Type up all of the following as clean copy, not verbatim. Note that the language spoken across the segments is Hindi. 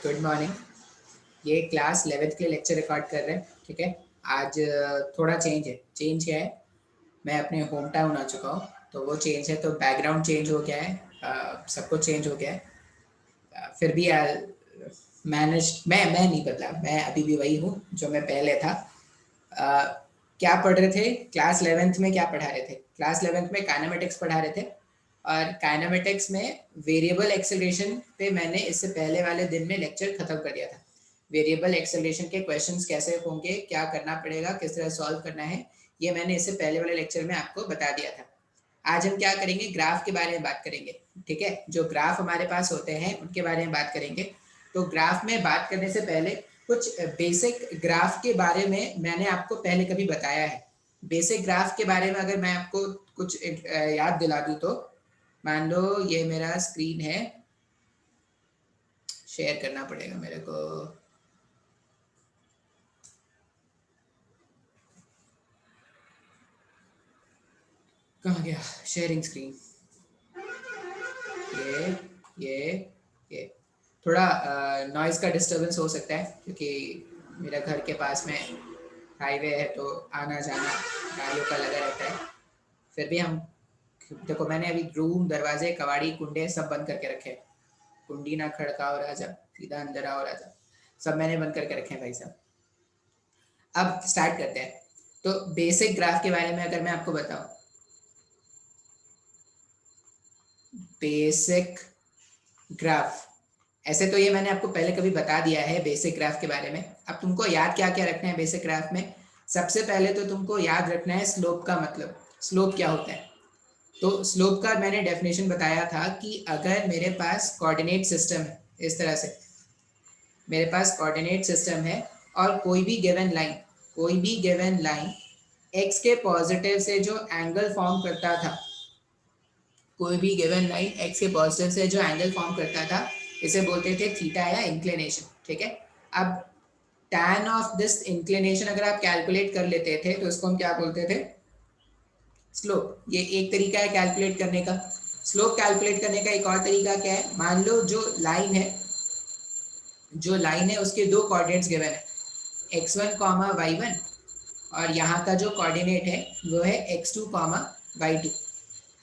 Good morning. ये क्लास 11th के लिए लेक्चर रिकॉर्ड कर रहे हैं, ठीक है। आज थोड़ा चेंज है। चेंज क्या है, मैं अपने होम टाउन आ चुका हूँ, तो वो चेंज है। तो बैकग्राउंड चेंज हो गया है, सब कुछ चेंज हो गया है। फिर भी मैनेज मैं नहीं बदला, मैं अभी भी वही हूँ जो मैं पहले था। क्या पढ़ रहे थे क्लास 11th में? क्या पढ़ा रहे थे क्लास 11th में? काइनेमेटिक्स पढ़ा रहे थे। और काइनेमेटिक्स में वेरिएबल एक्सेलरेशन पे मैंने इससे पहले वाले दिन में लेक्चर खत्म कर दिया था। वेरिएबल एक्सेलरेशन के क्वेश्चंस कैसे होंगे, क्या करना पड़ेगा, किस तरह सॉल्व करना है, ये मैंने इससे पहले वाले लेक्चर में आपको बता दिया था। आज हम क्या करेंगे, ग्राफ के बारे में बात करेंगे, ठीक है। जो ग्राफ हमारे पास होते हैं उनके बारे में बात करेंगे। तो ग्राफ में बात करने से पहले कुछ बेसिक ग्राफ के बारे में मैंने आपको पहले कभी बताया है। बेसिक ग्राफ के बारे में अगर मैं आपको कुछ याद दिला दूं तो मान लो ये मेरा स्क्रीन है, शेयर करना पड़ेगा मेरे को। कहाँ गया शेयरिंग स्क्रीन? ये ये थोड़ा नॉइज़ का डिस्टरबेंस हो सकता है क्योंकि मेरा घर के पास में हाईवे है, तो आना जाना गाड़ियों का लगा रहता है। फिर भी हम देखो, मैंने अभी रूम, दरवाजे, कवाड़ी, कुंडे सब बंद करके रखे। कुंडी ना खड़काओ राजा, सीधा अंदर आओ राजा, सब मैंने बंद करके रखे हैं भाई साहब। अब स्टार्ट करते हैं। तो बेसिक ग्राफ के बारे में अगर मैं आपको बताऊं, बेसिक ग्राफ, ऐसे तो ये मैंने आपको पहले कभी बता दिया है बेसिक ग्राफ के बारे में। अब तुमको याद क्या क्या रखना है बेसिक ग्राफ में? सबसे पहले तो तुमको याद रखना है स्लोप का मतलब। स्लोप क्या होता है? तो स्लोप का मैंने डेफिनेशन बताया था कि अगर मेरे पास कोऑर्डिनेट सिस्टम है, इस तरह से मेरे पास कोऑर्डिनेट सिस्टम है और कोई भी गिवन लाइन एक्स के पॉजिटिव से जो एंगल फॉर्म करता था, कोई भी गिवन लाइन एक्स के पॉजिटिव से जो एंगल फॉर्म करता था, इसे बोलते थे थीटा या इंक्लिनेशन, ठीक है। अब tan ऑफ दिस इंक्लिनेशन अगर आप कैलकुलेट कर लेते थे तो इसको हम क्या बोलते थे? स्लोप। ये एक तरीका है कैलकुलेट करने का। स्लोप कैलकुलेट करने का एक और तरीका क्या है? मान लो जो लाइन है उसके दो कोऑर्डिनेट्स गिवन है, x1 कॉमा y1, और यहाँ का जो कोऑर्डिनेट है वो है x2 कॉमा y2।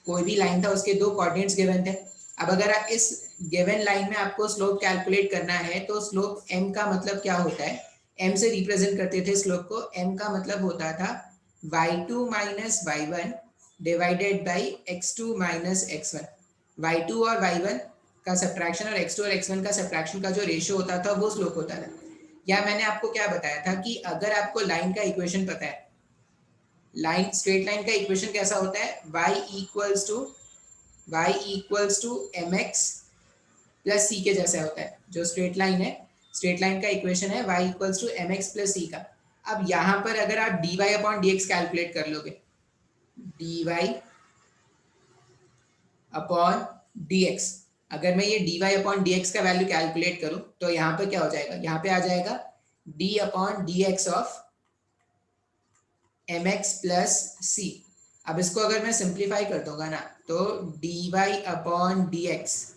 कोई भी लाइन था, उसके दो कोऑर्डिनेट्स गिवन थे। अब अगर आप इस गिवन लाइन में आपको स्लोप कैलकुलेट करना है तो स्लोप m का मतलब क्या होता है? m से रिप्रेजेंट करते थे स्लोप को। m का मतलब होता था y2 minus y1 divided by x2 minus x1। y2 और y1 का सब्ट्रैक्शन और x2 और x1 का सब्ट्रैक्शन का जो रेशियो होता था वो स्लोप होता था। या मैंने आपको क्या बताया था कि अगर आपको लाइन का इक्वेशन पता है, स्ट्रेट लाइन का इक्वेशन कैसा होता है? y equals to mx plus c के जैसा होता है। जो स्ट्रेट लाइन है, स्ट्रेट लाइन का इक्वेशन है y equals to mx plus c का। अब यहाँ पर अगर आप dy अपॉन dx कैलकुलेट कर लोगे, dy अपॉन dx, अगर मैं ये dy अपॉन dx का वैल्यू कैलकुलेट करूं तो यहाँ पे क्या हो जाएगा? यहाँ पे आ जाएगा d upon dx of mx plus c। अब इसको अगर मैं सिंप्लीफाई कर दूंगा ना तो dy अपॉन dx,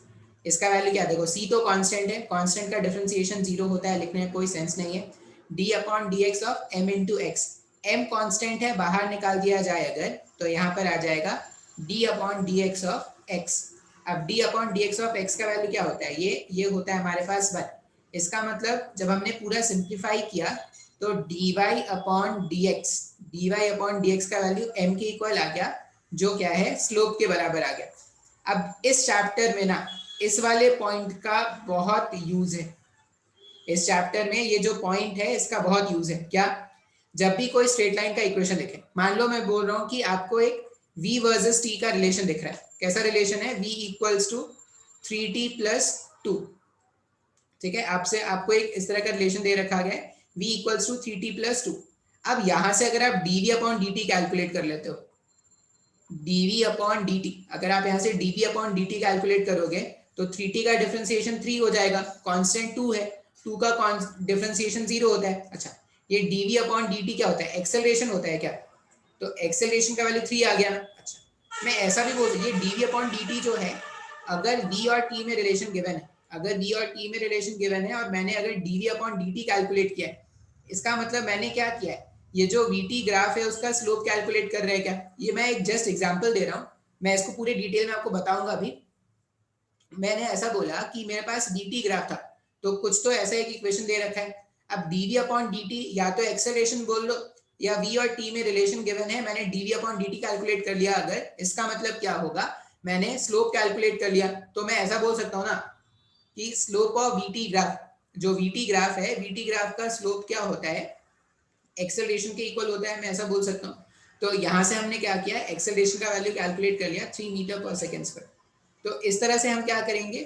इसका वैल्यू क्या? देखो c तो कांस्टेंट है, कांस्टेंट का डिफरेंशिएशन जीरो होता है, लिखने में कोई सेंस नहीं है। d upon dx of m into x, m constant है, बाहर निकाल दिया जाए अगर तो यहाँ पर आ जाएगा d upon dx of x। अब d upon dx of x का वैल्यू क्या होता है? ये होता है हमारे पास 1। इसका मतलब जब हमने पूरा सिंप्लीफाई किया तो dy अपॉन dx का वैल्यू m के इक्वल आ गया, जो क्या है? स्लोप के बराबर आ गया। अब इस चैप्टर में ना इस वाले पॉइंट का बहुत यूज है। इस चैप्टर में ये जो पॉइंट है इसका बहुत यूज है। क्या? जब भी कोई स्ट्रेट लाइन का इक्वेशन लिखे, मान लो मैं बोल रहा हूँ कि आपको एक v वर्सेस t का रिलेशन दिख रहा है। कैसा रिलेशन है? v equals to 3t plus 2, ठीक है। आपको एक इस तरह का रिलेशन दे रखा गया है, v equals to 3t plus 2। अब यहां से अगर आप dv अपॉन dt कैलकुलेट कर लेते हो, dv अपॉन dt, अगर आप यहां से dv अपॉन dt कैलकुलेट करोगे तो 3t का डिफरेंशिएशन 3 हो जाएगा, कांस्टेंट 2 है, 2 का डिफरेंशिएशन 0 होता है। अच्छा, ये dv अपॉन dt क्या होता है? एक्सेलरेशन होता है क्या? तो एक्सेलरेशन का वैल्यू 3 आ गया ना। अच्छा, मैं ऐसा भी बोल, ये dv अपॉन dt जो है, अगर v और t में रिलेशन गिवन है, अगर v और t में रिलेशन गिवन है और मैंने अगर dv अपॉन dt कैलकुलेट किया है, इसका मतलब मैंने क्या किया है, ये जो vt ग्राफ है उसका स्लोप कैलकुलेट कर रहे हैं क्या। ये मैं एक जस्ट एग्जांपल दे रहा हूँ, मैं इसको पूरे डिटेल में आपको बताऊंगा अभी। मैंने ऐसा बोला कि मेरे पास dt ग्राफ था, तो कुछ तो ऐसा एक इक्वेशन दे रखा है। अब dv अपॉन dt या तो एक्सेलरेशन बोल लो या v और t में रिलेशन गिवन है, मैंने dv अपॉन dt कैलकुलेट कर लिया, अगर इसका मतलब क्या होगा, मैंने स्लोप कैलकुलेट कर लिया। तो मैं ऐसा बोल सकता हूँ ना कि स्लोप ऑफ vt ग्राफ, जो vt ग्राफ है, vt ग्राफ का स्लोप क्या होता है, एक्सेलरेशन के इक्वल होता है, मैं ऐसा बोल सकता हूँ। तो यहाँ से हमने क्या किया, एक्सेलरेशन का वैल्यू कैलकुलेट कर लिया 3 मीटर पर सेकेंड स्क्वायर। तो इस तरह से हम क्या करेंगे,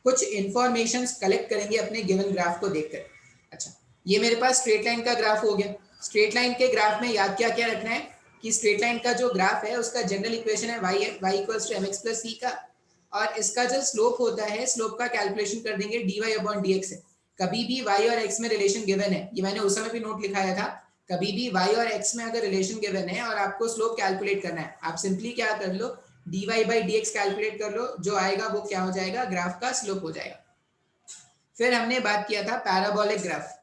कुछ इंफॉर्मेशन कलेक्ट करेंगे अपने गिवन ग्राफ को देखकर। अच्छा, ये मेरे पास स्ट्रेट लाइन का ग्राफ हो गया। स्ट्रेट लाइन के ग्राफ में याद क्या क्या रखना है कि स्ट्रेट लाइन का जो ग्राफ है उसका जनरल इक्वेशन है y equals to mx plus c का, और इसका जो स्लोप होता है, स्लोप का कैलकुलेशन कर देंगे dy अपॉन dx से। कभी भी y और x में रिलेशन गिवन है, ये मैंने उस समय भी नोट लिखाया था, कभी भी y और x में अगर रिलेशन गिवन है और आपको स्लोप कैलकुलेट करना है, आप सिंपली क्या कर लो, dy बाई dx कैलकुलेट कर लो, जो आएगा वो क्या हो जाएगा, ग्राफ का स्लोप हो जाएगा। फिर हमने बात किया था पैराबोलिक ग्राफ।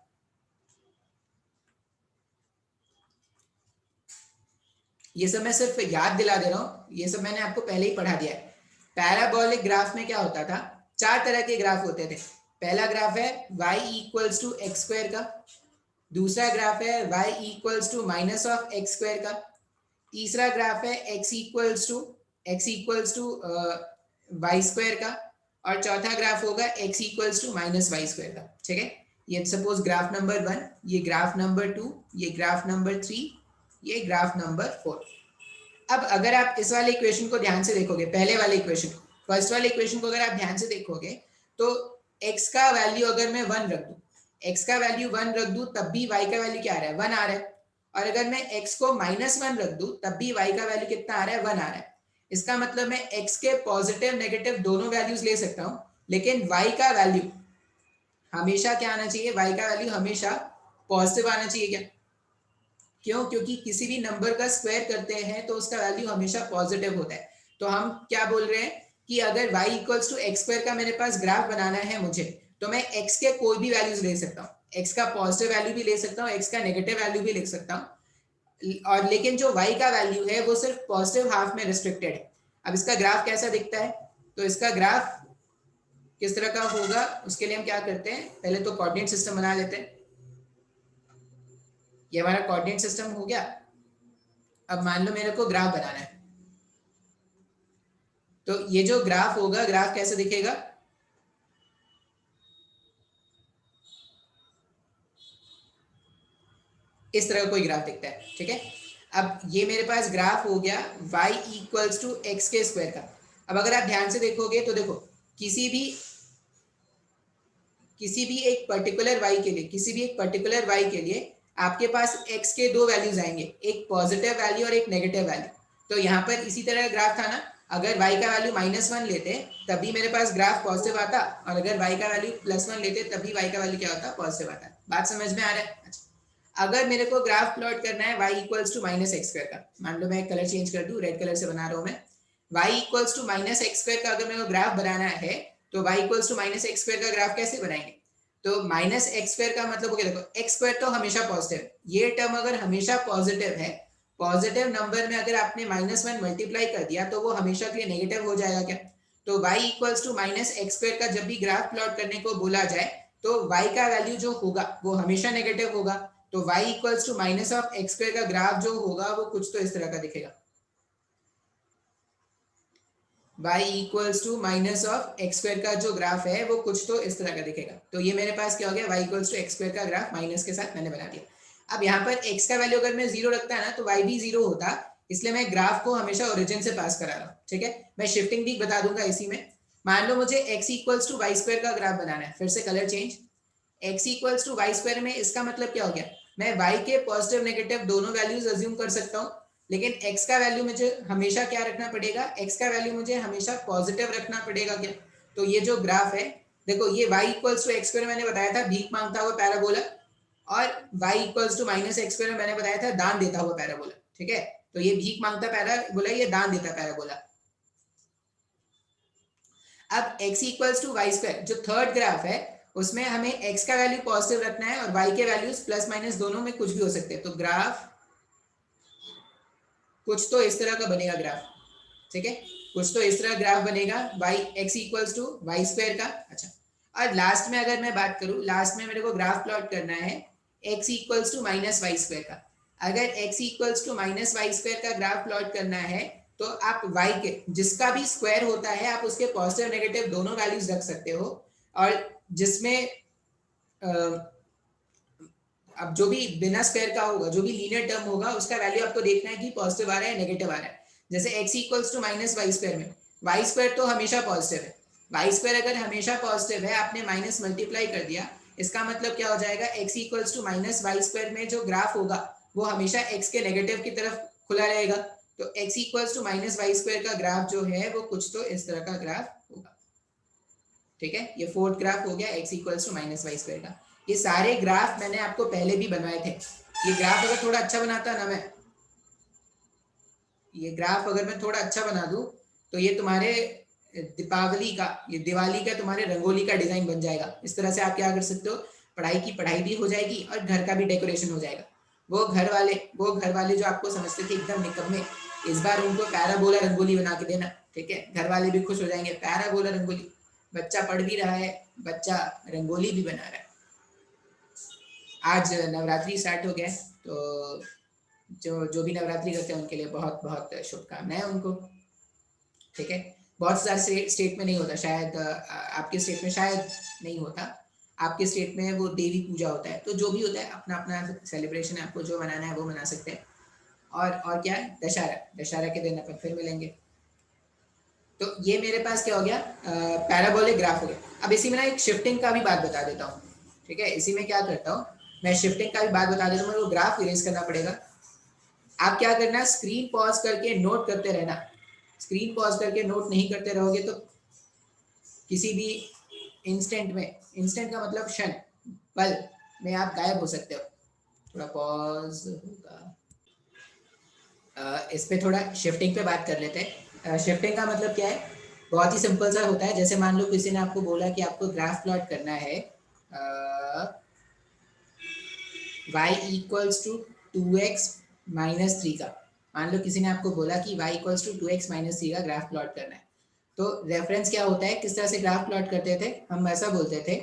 ये सब मैं सिर्फ याद दिला दे रहा हूँ, ये सब मैंने आपको पहले ही पढ़ा दिया है। पैराबोलिक ग्राफ में क्या होता था, चार तरह के ग्राफ होते थे। पहला ग्राफ है y equals to x square का, दूसरा ग्राफ है y equals to minus of x square का, तीसरा ग्राफ है x equals to y square का, और चौथा ग्राफ होगा x equals to minus y square का। ठीक है, ये सपोज ग्राफ नंबर 1, ये ग्राफ नंबर 2, ये ग्राफ नंबर 3, ये ग्राफ नंबर 4। अब अगर आप इस वाले इक्वेशन को ध्यान से देखोगे, पहले वाले इक्वेशन को, फर्स्ट वाले इक्वेशन को अगर आप ध्यान से देखोगे तो x का वैल्यू अगर मैं 1 रख दूं, x का वैल्यू 1 रख दूं, तब भी y का वैल्यू क्या आ रहा है, 1 आ रहा है। और अगर मैं x को -1 रख दूं, तब भी y का वैल्यू कितना आ रहा है, 1 आ रहा है। इसका मतलब मैं x के पॉजिटिव नेगेटिव दोनों वैल्यूज ले सकता हूं, लेकिन y का वैल्यू हमेशा क्या आना चाहिए, y का वैल्यू हमेशा पॉजिटिव आना चाहिए। क्या, क्यों, क्योंकि किसी भी नंबर का स्क्वायर करते हैं तो उसका वैल्यू हमेशा पॉजिटिव होता है। तो हम क्या बोल रहे हैं कि अगर y equals to x square का मेरे पास ग्राफ बनाना है मुझे, तो मैं x के कोई भी वैल्यूज ले सकता हूँ, x का पॉजिटिव वैल्यू भी ले सकता हूँ, x का नेगेटिव वैल्यू भी ले सकता हूँ, और लेकिन जो y का वैल्यू है वो सिर्फ पॉजिटिव हाफ में रिस्ट्रिक्टेड है। अब इसका ग्राफ कैसा दिखता है, तो इसका ग्राफ किस तरह का होगा, उसके लिए हम क्या करते हैं, पहले तो कोऑर्डिनेट सिस्टम बना लेते हैं। ये हमारा कोऑर्डिनेट सिस्टम हो गया। अब मान लो मेरे को ग्राफ बनाना है, तो ये जो ग्राफ होगा, ग्राफ कैसे दिखेगा, इस तरह का कोई ग्राफ दिखता है। ठीक है, अब ये मेरे पास ग्राफ हो गया y इक्वल्स टू एक्स के स्क्वायर का। अब अगर आप ध्यान से देखोगे तो देखो, किसी भी एक पर्टिकुलर y के लिए, किसी भी एक पर्टिकुलर y के लिए आपके पास x के दो वैल्यूज आएंगे, एक पॉजिटिव वैल्यू और एक नेगेटिव वैल्यू। तो यहाँ पर इसी तरह ग्राफ था ना, अगर y का वैल्यू -1 लेते तभी मेरे पास ग्राफ पॉजिटिव आता, और अगर y का वैल्यू +1 लेते तभी y का वैल्यू क्या होता, पॉजिटिव आता। बात समझ में आ रहा है। अच्छा, अगर मेरे को ग्राफ प्लॉट करना है y equals to minus x square का, मान लो मैं कलर चेंज कर दूं, रेड कलर से बना रहा हूं मैं, y equals to minus x square का अगर मेरे को ग्राफ बनाना है, तो y equals to minus x square का ग्राफ कैसे बनाएंगे, तो माइनस एक्स स्क्वायर का मतलब हो गया, देखो एक्स स्क्वायर तो हमेशा पॉजिटिव है, ये टर्म अगर हमेशा पॉजिटिव है, पॉजिटिव नंबर में अगर आपने -1 मल्टीप्लाई कर दिया तो वो हमेशा के लिए नेगेटिव हो जाएगा। क्या, तो y equals to minus x square का जब भी ग्राफ प्लॉट करने को बोला जाए तो y का वैल्यू जो होगा वो हमेशा नेगेटिव होगा। तो y equals to minus of x square का ग्राफ जो होगा वो कुछ तो इस तरह का दिखेगा, y equals to minus of x square का जो ग्राफ है वो कुछ तो इस तरह का दिखेगा। तो ये मेरे पास क्या हो गया, y equals to x square का ग्राफ माइनस के साथ मैंने बना दिया। अब यहाँ पर x का वैल्यू अगर मैं 0 रखता है ना, तो y भी 0 होता, इसलिए मैं ग्राफ को हमेशा ओरिजिन से पास करा रहा हूँ। ठीक है, मैं शिफ्टिंग भी बता दूंगा इसी में। मान लो मुझे x equals to y square का ग्राफ बनाना है, फिर से colour change, x equals to y square में इसका मतलब क्या हो गया, मैं y के पॉजिटिव नेगेटिव दोनों वैल्यूज अज्यूम कर सकता हूँ, लेकिन x का वैल्यू मुझे हमेशा क्या रखना पड़ेगा, x का वैल्यू मुझे हमेशा पॉजिटिव रखना पड़ेगा। क्या, तो ये जो ग्राफ है, देखो ये y equals to x square मैंने बताया था भीख मांगता हुआ पैराबोला, और y equals to minus x square मैंने बताया था दान देता हुआ पैराबोला। ठीक है, तो ये भीख मांगता पैराबोला, ये दान देता पैराबोला। अब x equals to y square, जो थर्ड ग्राफ है उसमें हमें x का वैल्यू पॉजिटिव रखना है और y के वैल्यूज प्लस माइनस दोनों में कुछ भी हो सकते हैं। तो ग्राफ कुछ तो इस तरह का बनेगा ग्राफ, ठीक है, कुछ तो इस तरह ग्राफ बनेगा y x equals to y square का। अच्छा, और लास्ट में अगर मैं बात करूं, लास्ट में मेरे को ग्राफ प्लॉट करना है x equals to minus y square का। अगर x equals to minus y square का ग्राफ प्लॉट करना है तो आप y के जिसका भी स्क्वायर होता है आप उसके पॉजिटिव नेगेटिव दोनों वैल्यूज रख सकते हो, और जिसमें अब जो भी बिना स्क्वायर का होगा, जो भी लीनियर टर्म होगा, उसका वैल्यू आपको देखना है कि पॉजिटिव आ रहा है नेगेटिव आ रहा है। जैसे x equals to minus y square में वाई स्क्वायर तो हमेशा पॉजिटिव है, वाई स्क्वायर अगर हमेशा पॉजिटिव है, आपने माइनस मल्टीप्लाई कर दिया, इसका मतलब क्या हो जाएगा, x equals to minus y square में जो ग्राफ होगा वो हमेशा x के नेगेटिव की तरफ खुला रहेगा। तो x equals to minus y square का ग्राफ जो है वो कुछ तो इस तरह का ग्राफ होगा, ठीक है। ये फोर्थ ग्राफ हो गया x equals to minus y square का। ये सारे ग्राफ मैंने आपको पहले भी बनवाए थे। ये ग्राफ अगर थोड़ा अच्छा बनाता ना मैं, ये ग्राफ अगर मैं थोड़ा अच्छा बना दूं तो ये तुम्हारे दीपावली का, ये दिवाली का तुम्हारे रंगोली का डिजाइन बन जाएगा। इस तरह से आप क्या कर सकते हो, पढ़ाई की पढ़ाई भी हो जाएगी और घर का भी डेकोरेशन हो जाएगा। वो घर वाले जो आपको समझते थे एकदम निकम्मे, इस बार उनको पैराबोला रंगोली बना के देना, ठीक है, घर वाले भी खुश हो जाएंगे। पैराबोला रंगोली, बच्चा पढ़ भी रहा है, बच्चा रंगोली भी बना रहा है। आज नवरात्रि स्टार्ट हो गया है, तो जो जो भी नवरात्रि करते हैं उनके लिए बहुत बहुत शुभकामनाएं उनको, ठीक है। बहुत सारे स्टेट में नहीं होता शायद, आपके स्टेट में शायद नहीं होता, आपके स्टेट में वो देवी पूजा होता है। तो जो भी होता है अपना अपना सेलिब्रेशन है, आपको जो मनाना है वो मना सकते हैं। और क्या है, दशहरा, दशहरा के दिन अपन फिर मिलेंगे। तो ये मेरे पास क्या हो गया, पैराबोलिक ग्राफ हो गया। अब इसी में ना एक शिफ्टिंग का भी बात बता देता हूँ, ठीक है। इसी में क्या करता हूँ मैं, शिफ्टिंग का भी बात बता देता हूँ। मेरे को ग्राफ इरेज करना पड़ेगा। आप क्या करना, स्क्रीन पॉज करके नोट करते रहना। स्क्रीन पॉज करके नोट नहीं करते रहोगे तो किसी भी इंस्टेंट में, इंस्टेंट का मतलब क्षण, पल में आप गायब हो सकते हो। थोड़ा पॉज होगा, इस पे थोड़ा शिफ्टिंग पे बात कर लेते हैं। शिफ्टिंग का मतलब क्या है, बहुत ही सिंपल सा होता है। जैसे मान लो किसी ने आपको बोला कि आपको ग्राफ प्लॉट करना है y equals to 2x minus 3 का। मान लो किसी ने आपको बोला कि y equals to 2x minus 3 का ग्राफ प्लॉट करना है। तो रेफरेंस क्या होता है, किस तरह से ग्राफ प्लॉट करते थे हम, ऐसा बोलते थे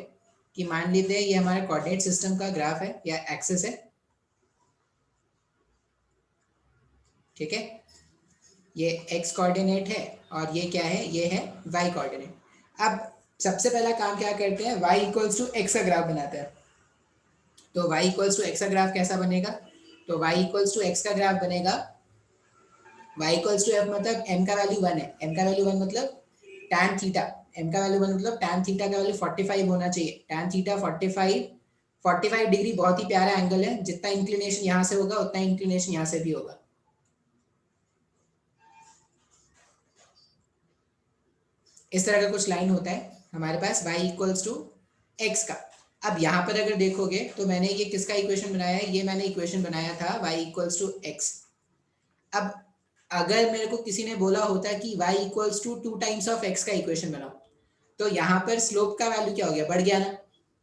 कि मान लेते हैं ये हमारे कोऑर्डिनेट सिस्टम का ग्राफ है या एक्सिस है, ठीक है। ये x कोऑर्डिनेट है और ये क्या है, ये है y कोऑर्डिनेट। अब सबसे पहला काम क्या करते हैं, y इक्वल्स टू x का ग्राफ बनाते हैं। तो y इक्वल्स टू x का ग्राफ कैसा बनेगा, तो y इक्वल्स टू x का ग्राफ बनेगा y इक्वल्स टू f, मतलब m का वैल्यू 1 है, m का वैल्यू 1 मतलब tan थीटा, m का वैल्यू 1 मतलब tan थीटा का वैल्यू 45 होना चाहिए। tan थीटा 45 डिग्री बहुत ही प्यारा एंगल है। जितना इंक्लिनेशन यहाँ से होगा उतना इंक्लिनेशन यहाँ से भी होगा। इस तरह का कुछ लाइन होता है हमारे पास y इक्वल्स टू x का। अब यहाँ पर अगर देखोगे तो मैंने ये किसका इक्वेशन बनाया है, ये मैंने इक्वेशन बनाया था y इक्वल्स टू x। अब अगर मेरे को किसी ने बोला होता कि y equals to 2 times of x का इक्वेशन बनाओ, तो यहाँ पर स्लोप का वैल्यू क्या हो गया, बढ़ गया ना।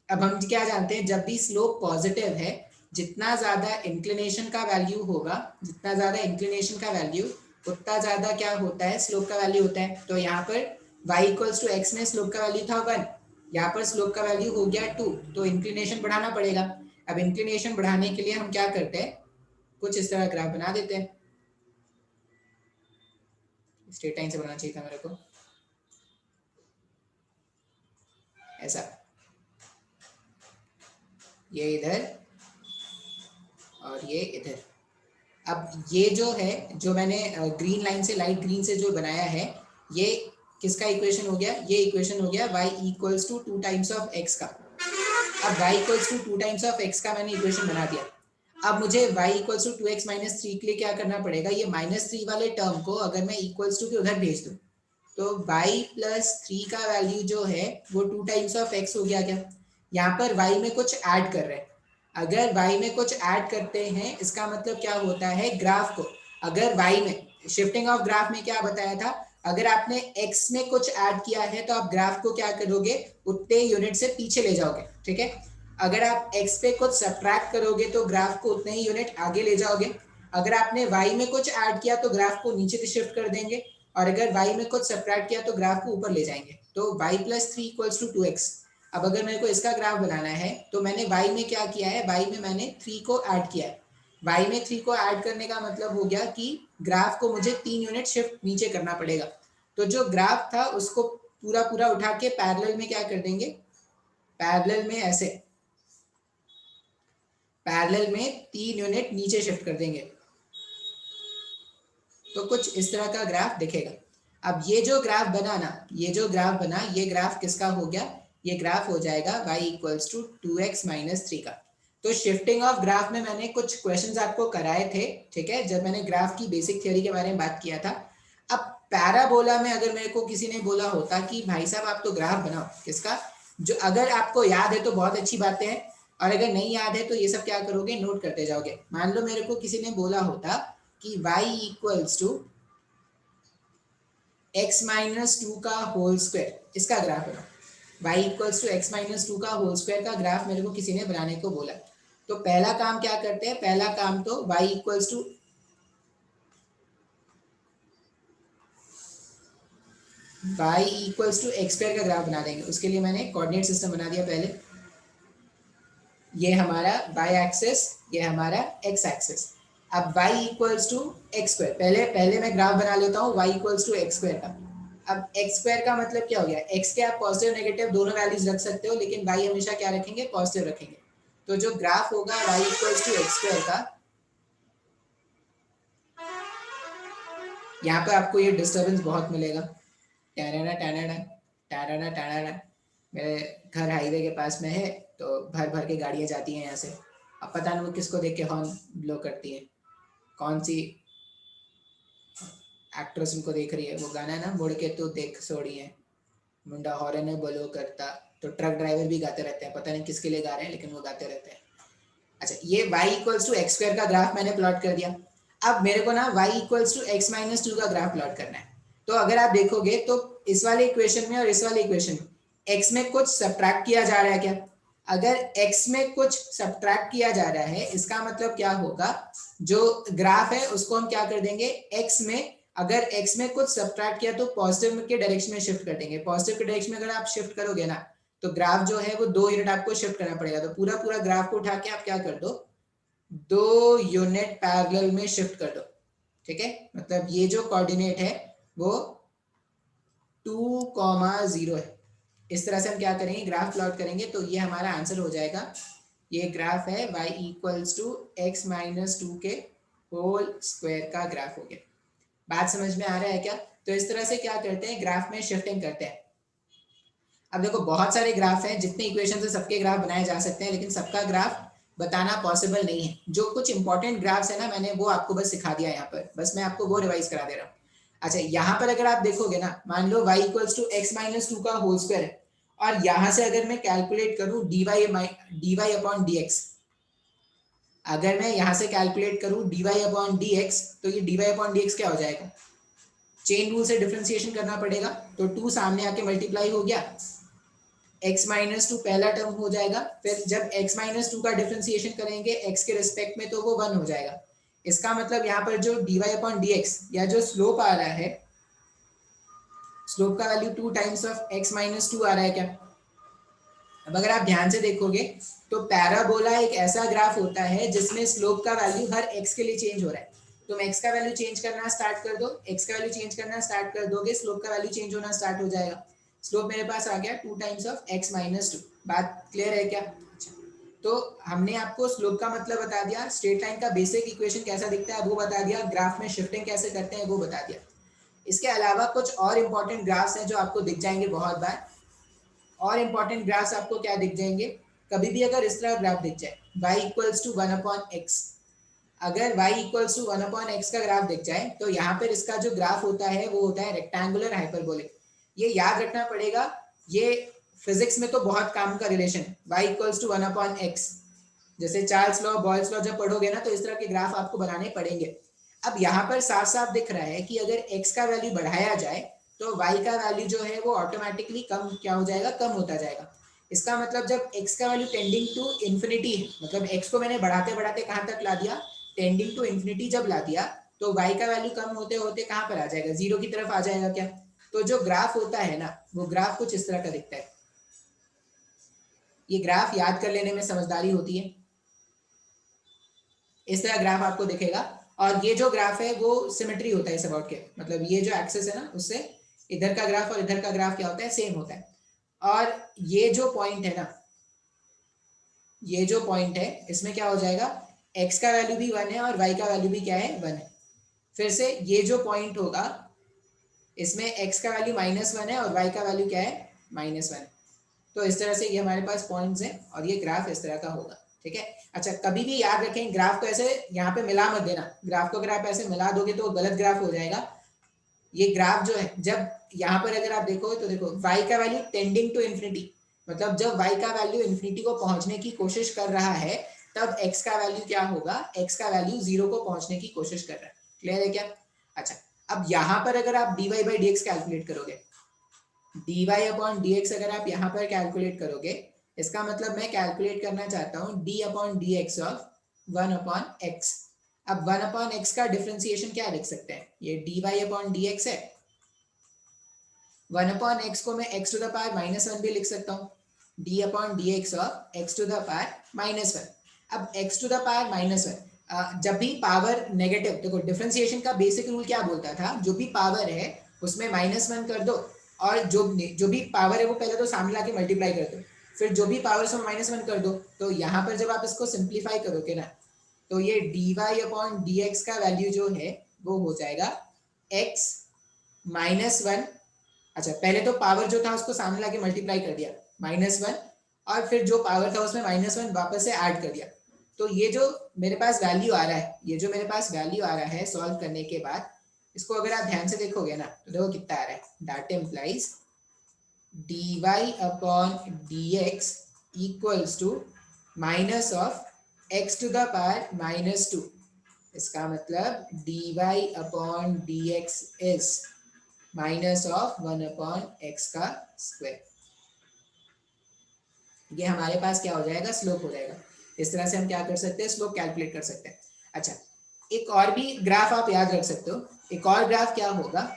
अब हम क्या जानते हैं, जब भी स्लोप पॉजिटिव है, जितना ज्यादा इंक्लिनेशन का वैल्यू होगा, जितना ज्यादा इंक्लिनेशन का वैल्यू, उतना ज्यादा क्या होता है, स्लोप का वैल्यू होता है। तो यहाँ पर y इक्वल्स टू x में स्लोप का वैल्यू था 1, यहाँ पर स्लोप का वैल्यू हो गया 2, तो इंक्लिनेशन बढ़ाना पड़ेगा। अब इंक्लिनेशन बढ़ाने के लिए हम क्या करते हैं, कुछ इस तरह ग्राफ बना देते हैं। स्ट्रेट लाइन से बनाना चाहिए था मेरे को, ऐसा, ये इधर और ये इधर। अब ये जो है, जो मैंने ग्रीन लाइन से लाइट ग्रीन से जो बनाया है, ये किसका इक्वेशन हो गया, ये इक्वेशन हो गया y equals to 2 times of x का। अब y equals to 2 times of x का मैंने इक्वेशन बना दिया। अब मुझे y equals to 2x minus 3 के लिए क्या करना पड़ेगा, ये माइनस 3 वाले टर्म को अगर मैं इक्वल्स टू के उधर भेज दूं, तो y प्लस 3 का वैल्यू जो है वो 2 टाइम्स ऑफ x हो गया क्या। यहाँ पर y में कुछ ऐड कर रहे हैं, अगर y में कुछ ऐड करते हैं इसका मतलब क्या होता है, ग्राफ को अगर y में शिफ्टिंग ऑफ ग्राफ में क्या बताया था, अगर आपने x में कुछ ऐड किया है तो आप ग्राफ को क्या करोगे, उतने यूनिट से पीछे ले जाओगे, ठीक है। अगर आप x पे कुछ सब्ट्रैक्ट करोगे तो ग्राफ को उतने ही यूनिट आगे ले जाओगे। अगर आपने y में कुछ ऐड किया तो ग्राफ को नीचे से शिफ्ट कर देंगे, और अगर y में कुछ सब्ट्रैक्ट किया तो ग्राफ को ऊपर ले जाएंगे। तो y + 3 = 2x। अब अगर मेरे को इसका ग्राफ बनाना है तो मैंने y में क्या किया है, y में मैंने 3 को ऐड किया है। y में 3 को ऐड करने का मतलब हो गया कि ग्राफ को मुझे 3 यूनिट शिफ्ट नीचे करना पड़ेगा। तो जो ग्राफ था उसको पूरा पूरा उठा के पैरेलल में क्या कर देंगे, पैरेलल में ऐसे पैरेलल में 3 यूनिट नीचे शिफ्ट कर देंगे, तो कुछ इस तरह का ग्राफ दिखेगा। अब ये जो ग्राफ बना ना, ये जो ग्राफ बना, ये ग्राफ किसका हो गया, ये ग्राफ हो जाएगा y = 2x - 3 का। तो शिफ्टिंग ऑफ ग्राफ में मैंने कुछ क्वेश्चंस आपको कराए थे, ठीक है, जब मैंने ग्राफ की बेसिक थ्योरी के बारे में बात किया था। अब पैराबोला में अगर मेरे को किसी ने बोला होता कि भाई साहब आप तो ग्राफ बनाओ किसका, जो अगर आपको याद है तो बहुत अच्छी बातें हैं, और अगर नहीं याद है तो ये सब क्या करोगे, नोट करते जाओगे। मान लो मेरे को किसी ने बोला होता कि y = x - 2 का होल स्क्वायर, इसका ग्राफ बनाओ। y = x - 2 का होल स्क्वायर का ग्राफ मेरे को किसी ने बनाने को बोला, तो पहला काम क्या करते हैं, पहला काम तो y = x² का ग्राफ बना देंगे। उसके लिए मैंने कोऑर्डिनेट सिस्टम बना दिया पहले, ये हमारा y एक्सिस, ये हमारा x एक्सिस। अब y = x², पहले मैं ग्राफ बना लेता हूँ y = x² का। अब x² का मतलब क्या हो गया, x के आप पॉजिटिव नेगेटिव दोनों वैल्यूज रख सकते हो, लेकिन y हमेशा क्या रखेंगे, पॉजिटिव रखेंगे। तो जो ग्राफ होगा y = x² का, यहाँ पे आपको ये डिस्टर्बेंस बहुत मिलेगा, टैराना टैराना टैराना टैराना। मेरे घर हाईवे के पास में है, तो भर भर के गाड़ियाँ जाती हैं यहाँ से। अब पता नहीं वो किसको देख के हॉर्न ब्लो करती है, कौन सी एक्ट्रेस उनको देख रही है। वो गाना है ना, मुड़ के तू देख सोड़ी है, मुंडा हॉर्न है ब्लो करता। तो ट्रक ड्राइवर भी गाते रहते हैं, पता नहीं किसके लिए गा रहे हैं, लेकिन वो गाते रहते हैं। अच्छा, ये y = x² का ग्राफ मैंने प्लॉट कर दिया। अब मेरे को ना y = x - 2 का ग्राफ प्लॉट करना है। तो अगर आप देखोगे तो इस वाले इक्वेशन में और इस वाले इक्वेशन में x में कुछ सब्ट्रैक्ट किया जा रहा है क्या, अगर x में कुछ सब्ट्रैक्ट किया जा रहा है, इसका मतलब क्या होगा, जो ग्राफ है उसको हम क्या कर देंगे, x में अगर x में कुछ सब्ट्रैक्ट किया तो पॉजिटिव के डायरेक्शन में शिफ्ट कर देंगे। पॉजिटिव के डायरेक्शन में अगर आप शिफ्ट करोगे ना, तो ग्राफ जो है वो 2 यूनिट आपको शिफ्ट करना पड़ेगा। तो पूरा पूरा ग्राफ को उठा के आप क्या कर दो, 2 यूनिट पैरेलल में शिफ्ट कर दो, ठीक है। मतलब ये जो कोऑर्डिनेट है वो 2,0 है। इस तरह से हम क्या करेंगे, ग्राफ प्लॉट करेंगे, तो ये हमारा आंसर हो जाएगा। ये ग्राफ है y = x - 2 के होल स्क्वायर का ग्राफ हो गया। बात समझ में आ रहा है क्या। तो इस तरह से क्या करते हैं, ग्राफ में शिफ्टिंग करते हैं। अब देखो बहुत सारे ग्राफ हैं, जितने इक्वेशन से सबके ग्राफ बनाए जा सकते हैं, लेकिन सबका ग्राफ बताना पॉसिबल नहीं है। जो कुछ इंपॉर्टेंट ग्राफ्स है ना, मैंने वो आपको बस सिखा दिया यहाँ पर, बस मैं आपको वो रिवाइज करा दे रहा हूँ। अच्छा, यहाँ पर अगर आप देखोगे ना, मान लो y = x - 2 का होल स्क्वायर है, और यहाँ से अगर मैं कैलकुलेट करूँ dy/dx, अगर मैं यहाँ से कैलकुलेट करूँ dy/dx, तो ये dy/dx क्या हो जाएगा, चेन रूल से डिफरेंशिएशन करना पड़ेगा। तो 2 सामने आके मल्टीप्लाई हो गया, x - 2 पहला टर्म हो जाएगा, फिर जब x - 2 का डिफरेंशिएशन करेंगे x के रिस्पेक्ट में, तो वो 1 हो जाएगा। इसका मतलब यहाँ पर जो dy/dx या जो स्लोप आ रहा है, स्लोप का वैल्यू 2 टाइम्स ऑफ x - 2 आ रहा है क्या। अब अगर आप ध्यान से देखोगे तो पैराबोला एक ऐसा ग्राफ होता है जिसमें स्लोप का वैल्यू हर x के लिए चेंज हो रहा है। तुम x का वैल्यू चेंज करना स्टार्ट कर दो, x का वैल्यू चेंज करना स्टार्ट कर दोगे, स्लोप का वैल्यू चेंज होना स्टार्ट हो जाएगा। स्लोप मेरे पास आ गया 2 टाइम्स ऑफ x - 2। बात क्लियर है क्या। तो हमने आपको स्लोप का मतलब बता दिया, स्ट्रेट लाइन का बेसिक इक्वेशन कैसा दिखता है वो बता दिया, ग्राफ में शिफ्टिंग कैसे करते हैं वो बता दिया। इसके अलावा कुछ और इंपॉर्टेंट ग्राफ्स हैं जो आपको दिख जाएंगे बहुत बार। और इंपॉर्टेंट ग्राफ्स आपको क्या दिख जाएंगे, कभी भी अगर इस तरह ग्राफ दिख जाए y = 1/x, अगर y = 1/x का ग्राफ दिख जाए, तो यहाँ पर इसका जो ग्राफ होता है वो होता है रेक्टेंगुलर हाइपरबोलिक। ये याद रखना पड़ेगा, ये फिजिक्स में तो बहुत काम का रिलेशन है। y = 1/x, जैसे चार्ल्स लॉ, बॉयल्स लॉ जब पढ़ोगे ना, तो इस तरह के ग्राफ आपको बनाने पड़ेंगे। अब यहाँ पर साफ साफ दिख रहा है कि अगर x का वैल्यू बढ़ाया जाए तो y का वैल्यू जो है वो ऑटोमेटिकली कम क्या हो जाएगा, कम होता जाएगा। इसका मतलब जब x का वैल्यू टेंडिंग टू इन्फिनिटी है, मतलब x को मैंने बढ़ाते बढ़ाते कहाँ तक ला दिया, टेंडिंग टू इन्फिनिटी जब ला दिया, तो y का वैल्यू कम होते होते कहाँ पर आ जाएगा, जीरो की तरफ आ जाएगा क्या। तो जो ग्राफ होता है ना, वो ग्राफ कुछ इस तरह का दिखता है। ये ग्राफ याद कर लेने में समझदारी होती है। इस तरह ग्राफ आपको दिखेगा, और ये जो ग्राफ है वो सिमेट्री होता है इस अबाउट के, मतलब ये जो एक्सिस है ना, उससे इधर का ग्राफ और इधर का ग्राफ क्या होता है, सेम होता है। और ये जो पॉइंट है ना, ये जो पॉइंट है, इसमें क्या हो जाएगा, x का वैल्यू भी 1 है और y का वैल्यू भी क्या है, 1 है। फिर से ये जो पॉइंट होगा, इसमें x का वैल्यू -1 है और y का वैल्यू क्या है, -1 है। तो इस तरह से ये हमारे पास पॉइंट्स हैं और ये ग्राफ इस तरह का होगा, ठीक है। अच्छा, कभी भी याद रखें, ग्राफ को ऐसे यहाँ पे मिला मत देना। ग्राफ को अगर आप ऐसे मिला दोगे तो गलत ग्राफ हो जाएगा। ये ग्राफ जो है, जब यहाँ पर अगर आप देखो तो देखो y का वैल्यू टेंडिंग टू इन्फिनिटी, मतलब जब y का वैल्यू इन्फिनिटी को पहुंचने की कोशिश कर रहा है, तब x का वैल्यू क्या होगा, x का वैल्यू 0 को पहुंचने की कोशिश कर रहा है। क्लियर है क्या। अच्छा, अब यहाँ पर अगर आप dy by dx कैलकुलेट करोगे, dy अपॉन dx अगर आप यहाँ पर कैलकुलेट करोगे, इसका मतलब मैं कैलकुलेट करना चाहता हूँ d upon dx of 1 upon x। अब 1 अपॉन x का डिफरेंशिएशन क्या लिख सकते हैं, ये dy अपॉन dx है। 1 अपॉन x को मैं x टू द पावर -1 भी लिख सकता हूँ, d upon dx of x to the power -1। अब x टू द पावर -1, जब भी पावर नेगेटिव, देखो डिफरेंशिएशन का बेसिक रूल क्या बोलता था, जो भी पावर है उसमें -1 कर दो, और जो भी पावर है वो पहले तो सामने लाके मल्टीप्लाई कर दो, फिर जो भी पावर से -1 कर दो। तो यहाँ पर जब आप इसको सिंप्लीफाई करोगे ना, तो ये dy अपॉन dx का वैल्यू जो है वो हो जाएगा x -1। अच्छा, पहले तो पावर जो था उसको सामने लाके मल्टीप्लाई कर दिया, -1, और फिर जो पावर था उसमें -1 वापस से ऐड कर दिया। तो ये जो मेरे पास वैल्यू आ रहा है, ये जो मेरे पास वैल्यू आ रहा है सॉल्व करने के बाद, इसको अगर आप ध्यान से देखोगे ना, तो देखो कितना आ रहा है, that implies dy upon dx equals to minus of x to the power -2। इसका मतलब dy upon dx is minus of 1 upon x का स्क्वायर। ये हमारे पास क्या हो जाएगा, स्लोप हो जाएगा। इस तरह से हम क्या कर सकते हैं, स्लोप कैलकुलेट कर सकते हैं। अच्छा, एक और भी ग्राफ आप याद रख सकते हो। एक और ग्राफ क्या होगा,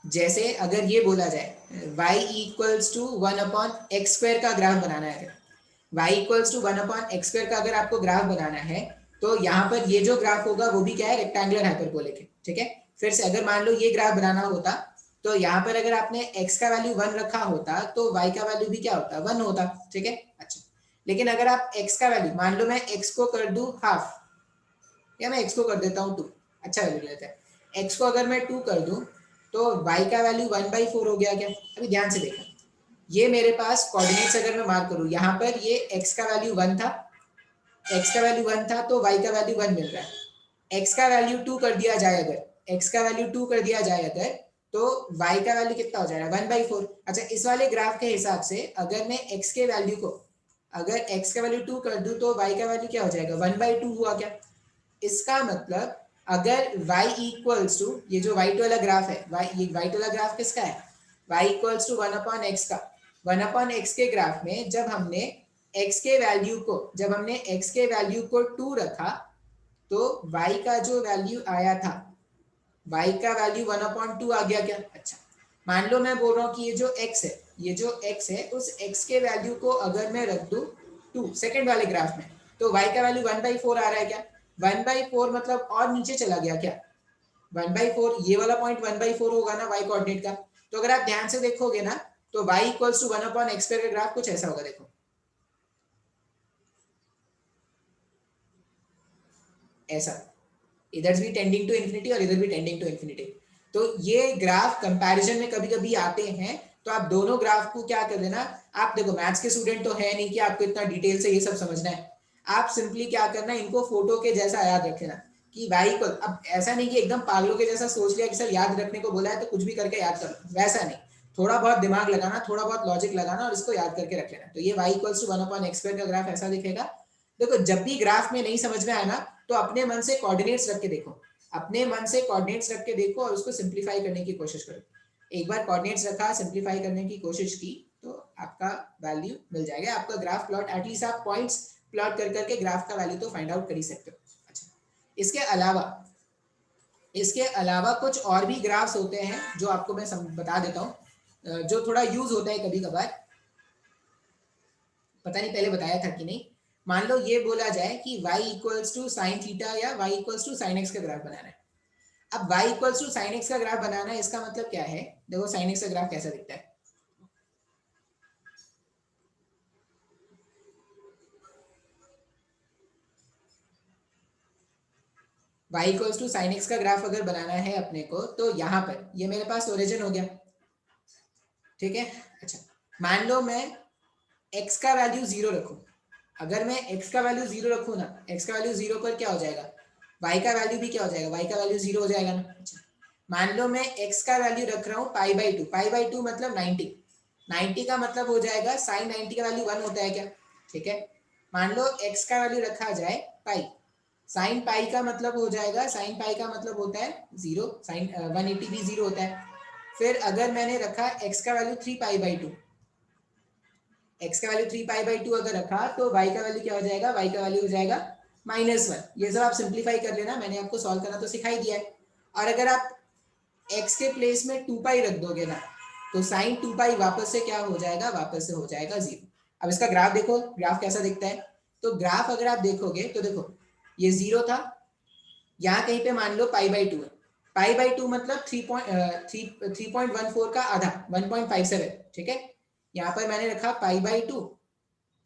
जैसे अगर ये बोला जाए y equals to 1 upon x square का ग्राफ बनाना है, अगर y equals to 1 upon x square का अगर आपको ग्राफ बनाना है, तो यहाँ पर ये जो ग्राफ होगा वो भी क्या है, रेक्टेंगुलर हाइपरबोलिक है, ठीक है। फिर से अगर मान लो ये ग्राफ बनाना होता, तो यहाँ पर अगर आपने x का वैल्यू 1 रखा होता, तो y का वैल्यू भी क्या होता, 1 होता, ठीक है। अच्छा, लेकिन अगर आप x का वैल्यू, मान लो मैं x को कर दूं हाफ, या मैं x को कर देता हूँ 2, अच्छा वैल्यू लेते हैं, x को अगर मैं 2 कर दूं, तो y का वैल्यू 1/4 हो गया क्या। अभी ध्यान से देखा, ये मेरे पास कोऑर्डिनेट्स अगर मैं मार्क करूं, यहाँ पर ये x का वैल्यू 1 था, x का वैल्यू 1 था, तो y का वैल्यू 1 मिल रहा है। x का वैल्यू 2 कर दिया जाए अगर, x का वैल्यू 2 कर दिया जाए अगर, तो y का वैल्यू कितना हो जाएगा, 1/4। अच्छा, इस वाले ग्राफ के हिसाब से अगर मैं x के वैल्यू को, अगर x का वैल्यू 2 कर दूं, तो y का वैल्यू क्या हो जाएगा, 1/2 हुआ क्या। इसका मतलब अगर y इक्वल्स टू, ये जो वाइट वाला ग्राफ है, ये वाइट वाला ग्राफ किसका है, y equals to 1 upon x का। 1 अपॉन एक्स के ग्राफ में जब हमने x के वैल्यू को, जब हमने x के वैल्यू को 2 रखा, तो y का जो वैल्यू आया था, y का वैल्यू 1/2 आ गया क्या। अच्छा, मान लो मैं बोल रहा हूँ कि ये जो x है, ये जो x है, उस x के वैल्यू को अगर मैं रख दूं 2 सेकंड वाले ग्राफ में, तो y का वैल्यू 1/4 आ रहा है क्या। 1/4 मतलब और नीचे चला गया क्या, 1/4, ये वाला पॉइंट 1/4 होगा ना y कोऑर्डिनेट का। तो अगर आप ध्यान से देखोगे ना, तो y equals to 1 upon x square का ग्राफ कुछ ऐसा होगा, देखो ऐसा, इधर भी टेंडिंग टू इन्फिनिटी और इधर भी टेंडिंग टू इन्फिनिटी। तो ये ग्राफ कंपैरिजन में कभी कभी आते हैं, तो आप दोनों ग्राफ को क्या कर देना, आप देखो मैथ्स के स्टूडेंट तो है नहीं कि आपको इतना डिटेल से ये सब समझना है। आप सिंपली क्या करना, इनको फोटो के जैसा याद रख लेना कि y को, अब ऐसा नहीं कि एकदम पागलों के जैसा सोच लिया कि सर याद रखने को बोला है तो कुछ भी करके याद कर लो, वैसा नहीं। थोड़ा बहुत दिमाग लगाना, थोड़ा बहुत लॉजिक लगाना और इसको याद करके रख लेना। तो ये y equals to 1 upon x square का ग्राफ ऐसा दिखेगा। देखो, जब भी ग्राफ में नहीं समझ में आए ना, तो अपने मन से कोऑर्डिनेट्स रख के देखो, अपने मन से कोऑर्डिनेट्स रख के देखो और उसको सिंप्लीफाई करने की कोशिश करो। एक बार कोऑर्डिनेट्स रखा, सिंप्लीफाई करने की कोशिश की, तो आपका वैल्यू मिल जाएगा। आपका ग्राफ प्लॉट एटलीस्ट आप पॉइंट्स प्लॉट कर करके ग्राफ का वैल्यू तो फाइंड आउट कर ही सकते हो। अच्छा, इसके अलावा कुछ और भी ग्राफ्स होते हैं जो आपको मैं बता देता हूँ, जो थोड़ा यूज होता है कभी कभार। पता नहीं पहले बताया था कि नहीं। मान लो ये बोला जाए कि y equals to sine theta या y equals to sine x का ग्राफ बनाना है। अब y equals to sine x का ग्राफ बनाना है, इसका मतलब क्या है? देखो साइन एक्स का ग्राफ कैसा दिखता है। y equals to sine x का ग्राफ अगर बनाना है अपने को, तो यहाँ पर ये मेरे पास ओरिजिन हो गया, ठीक है। अच्छा, मान लो मैं x का वैल्यू 0 रखूं। अगर मैं x का वैल्यू 0 रखूं ना, x का वैल्यू 0 पर क्या हो जाएगा, y का वैल्यू भी क्या हो जाएगा, y का वैल्यू 0 हो जाएगा ना। अच्छा, मान लो मैं x का वैल्यू रख रहा हूँ π/2, π/2 मतलब 90, 90 का मतलब हो जाएगा साइन 90 का वैल्यू 1 होता है क्या, ठीक है। मान लो x का वैल्यू रखा जाए पाई, साइन पाई का मतलब हो जाएगा, साइन पाई का मतलब होता है 0, साइन 180 भी 0 होता है। फिर अगर मैंने रखा x का वैल्यू 3π/2, x का वैल्यू 3π/2 अगर रखा, तो y का वैल्यू क्या हो जाएगा, y का वैल्यू हो जाएगा -1। ये सब आप सिंप्लीफाई कर लेना, मैंने आपको सॉल्व करना तो सिखाई दिया है। और अगर आप x के प्लेस में 2π रख दोगे ना, तो साइन 2π वापस से क्या हो जाएगा, वापस से हो जाएगा 0। अब इसका ग्राफ देखो, ग्राफ कैसा दिखता है। तो ग्राफ अगर आप देखोगे तो देखो ये 0 था, यहाँ कहीं पे मान लो π/2 है, π/2 मतलब 3.14 का आधा, 1.57, ठीक है। यहाँ पर मैंने रखा π/2,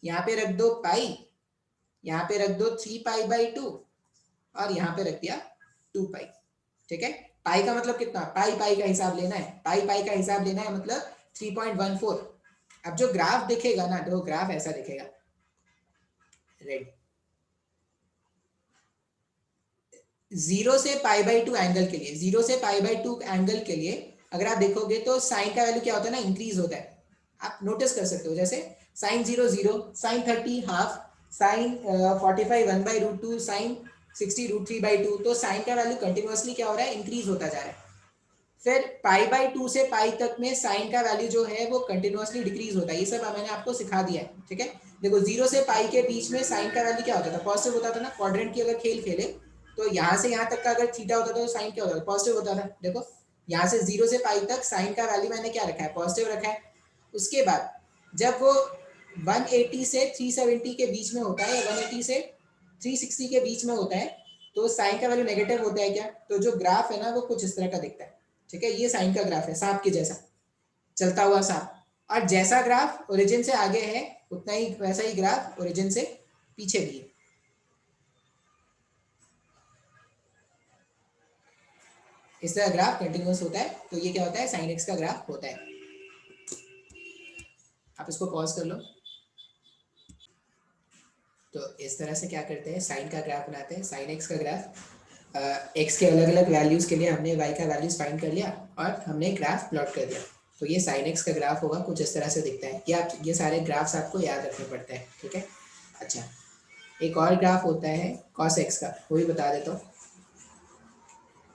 यहाँ पे रख दो पाई, यहाँ पे रख दो 3π/2 और यहाँ पे रख दिया 2π, ठीक है। पाई का मतलब कितना, पाई पाई का हिसाब लेना है, पाई पाई का हिसाब लेना है, मतलब 3.14। अब जो ग्राफ दिखेगा ना, तो ग्राफ ऐसा दिखेगा, रेड 0 से π/2 एंगल के लिए, 0 से π/2 एंगल के लिए अगर आप देखोगे तो साइन का वैल्यू क्या होता है ना, इंक्रीज होता है। आप नोटिस कर सकते हो, जैसे sine 0 0, sine 30 half, sine 45 1/√2, sine 60 √3/2। तो साइन का वैल्यू कंटिन्यूअसली क्या हो रहा है, इंक्रीज होता जा रहा है। फिर π/2 से पाई तक में साइन का वैल्यू जो है वो कंटिन्यूअसली डिक्रीज होता है। ये सब मैंने आपको सिखा दिया है, ठीक है। देखो 0 से पाई के बीच में साइन का वैल्यू क्या होता था, पॉजिटिव होता था ना। क्वाड्रेंट की अगर खेल खेले तो यहाँ से यहाँ तक का अगर थीटा होता था तो साइन क्या होता था, पॉजिटिव होता था। देखो यहाँ से 0 से पाई तक साइन का वैल्यू मैंने क्या रखा है, पॉजिटिव रखा है। उसके बाद जब वो 180 से 370 के बीच में होता है, 180 से 360 के बीच में होता है, तो साइन का वैल्यू नेगेटिव होता है क्या। तो जो ग्राफ है ना वो कुछ इस तरह का दिखता है, ठीक है। ये साइन का ग्राफ है, सांप के जैसा चलता हुआ सांप। और जैसा ग्राफ ओरिजिन से आगे है, उतना ही वैसा ही ग्राफ ओरिजिन से पीछे भी है। इस तरह ग्राफ कंटिन्यूअस होता है, तो ये क्या होता है, साइन एक्स का ग्राफ होता है। आप इसको पॉज कर लो। तो इस तरह से क्या करते हैं, साइन का ग्राफ बनाते हैं, साइन एक्स का ग्राफ। एक्स के अलग अलग वैल्यूज के लिए हमने वाई का वैल्यूज फाइंड कर लिया और हमने ग्राफ प्लॉट कर दिया। तो ये साइन एक्स का ग्राफ होगा, कुछ इस तरह से दिखता है। ये सारे ग्राफ्स आपको याद रखने पड़ते हैं, ठीक है। अच्छा, एक और ग्राफ होता है कॉस एक्स का, वो भी बता देता हूँ।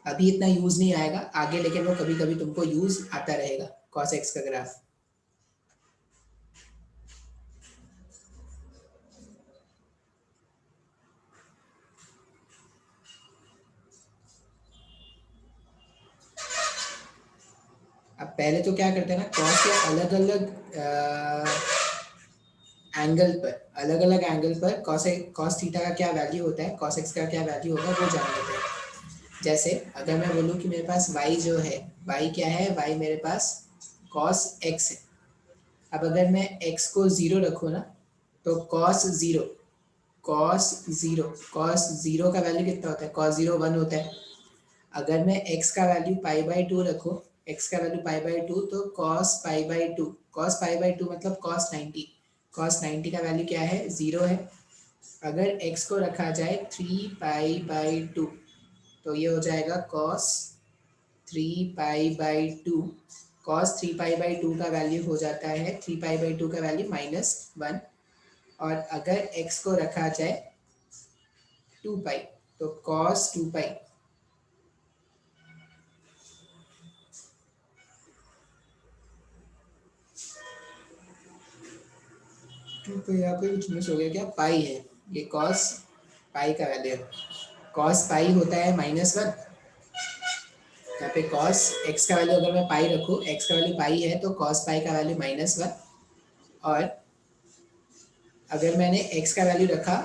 अभी इतना यूज नहीं आएगा आगे, लेकिन वो कभी कभी तुमको यूज आता रहेगा, कॉस एक्स का ग्राफ। अब पहले तो क्या करते हैं ना, कॉस के अलग अलग एंगल पर कॉस थीटा का क्या वैल्यू होता है, कॉस एक्स का क्या वैल्यू होगा, वो जान लेते हैं। जैसे अगर मैं बोलूँ कि मेरे पास y जो है, y क्या है, y मेरे पास कॉस x है। अब अगर मैं x को 0 रखूँ ना, तो कॉस जीरो का वैल्यू कितना होता है, कॉस 0 1 होता है। अगर मैं x का वैल्यू π/2 रखूँ, x का वैल्यू π/2, तो cos π/2 मतलब cos 90 का वैल्यू क्या है, 0 है। अगर x को रखा जाए 3π/2, तो ये हो जाएगा cos 3π/2। cos 3π/2 का वैल्यू हो जाता है, 3π/2 का वैल्यू -1। और अगर x को रखा जाए 2π, तो cos 2π तो यहाँ पे कुछ मिस हो गया क्या, पाई है, ये कॉस पाई का वैल्यू है, कॉस पाई होता है -1। यहाँ पे कॉस एक्स का वैल्यू अगर मैं पाई रखूँ, एक्स का वैल्यू पाई है तो कॉस पाई का वैल्यू -1। और अगर मैंने x का वैल्यू रखा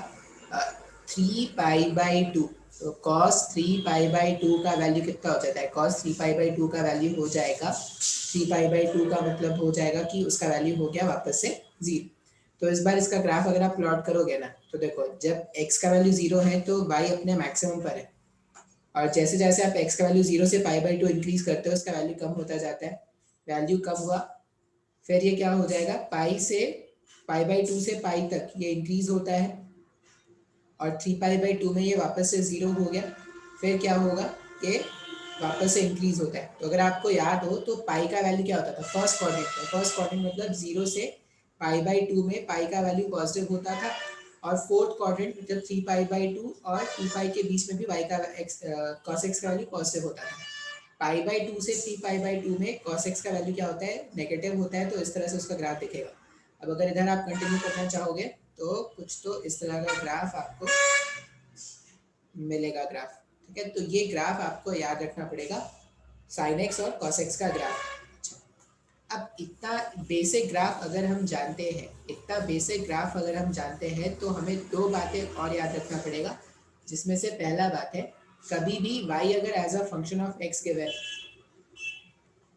3π/2, तो cos 3π/2 का वैल्यू कितना हो जाता है, cos 3π/2 का वैल्यू हो जाएगा 3π/2 का मतलब हो जाएगा कि उसका वैल्यू हो गया वापस से 0। तो इस बार इसका ग्राफ अगर आप प्लॉट करोगे ना, तो देखो जब x का वैल्यू 0 है तो y अपने मैक्सिमम पर है, और जैसे जैसे आप x का वैल्यू 0 से π/2 इंक्रीज करते हो उसका वैल्यू कम होता जाता है, वैल्यू कम हुआ, फिर ये क्या हो जाएगा, π/2 से पाई तक ये इंक्रीज होता है, और 3π/2 में ये वापस से 0 हो गया, फिर क्या होगा, ये वापस से इंक्रीज होता है। तो अगर आपको याद हो तो पाई का वैल्यू क्या होता था, फर्स्ट क्वाड्रेंट में, फर्स्ट क्वाड्रेंट मतलब 0 से π/2 में पाई का वैल्यू पॉजिटिव होता था, और फोर्थ क्वाड्रेंट मतलब 3π/2 और 2π के बीच में भी y का cos x का वैल्यू पॉजिटिव होता था। π/2 से 3π/2 में cos x का वैल्यू क्या होता है, नेगेटिव होता है, तो इस तरह से उसका ग्राफ दिखेगा। अब अगर इधर आप कंटिन्यू करना चाहोगे तो कुछ तो इस तरह का ग्राफ आपको मिलेगा ग्राफ, ठीक है। तो ये ग्राफ आपको याद रखना पड़ेगा, साइन एक्स और कॉस एक्स का ग्राफ। अच्छा, अब इतना बेसिक ग्राफ अगर हम जानते हैं, इतना बेसिक ग्राफ अगर हम जानते हैं तो हमें दो बातें और याद रखना पड़ेगा, जिसमें से पहला बात है, कभी भी y अगर as a function of x given,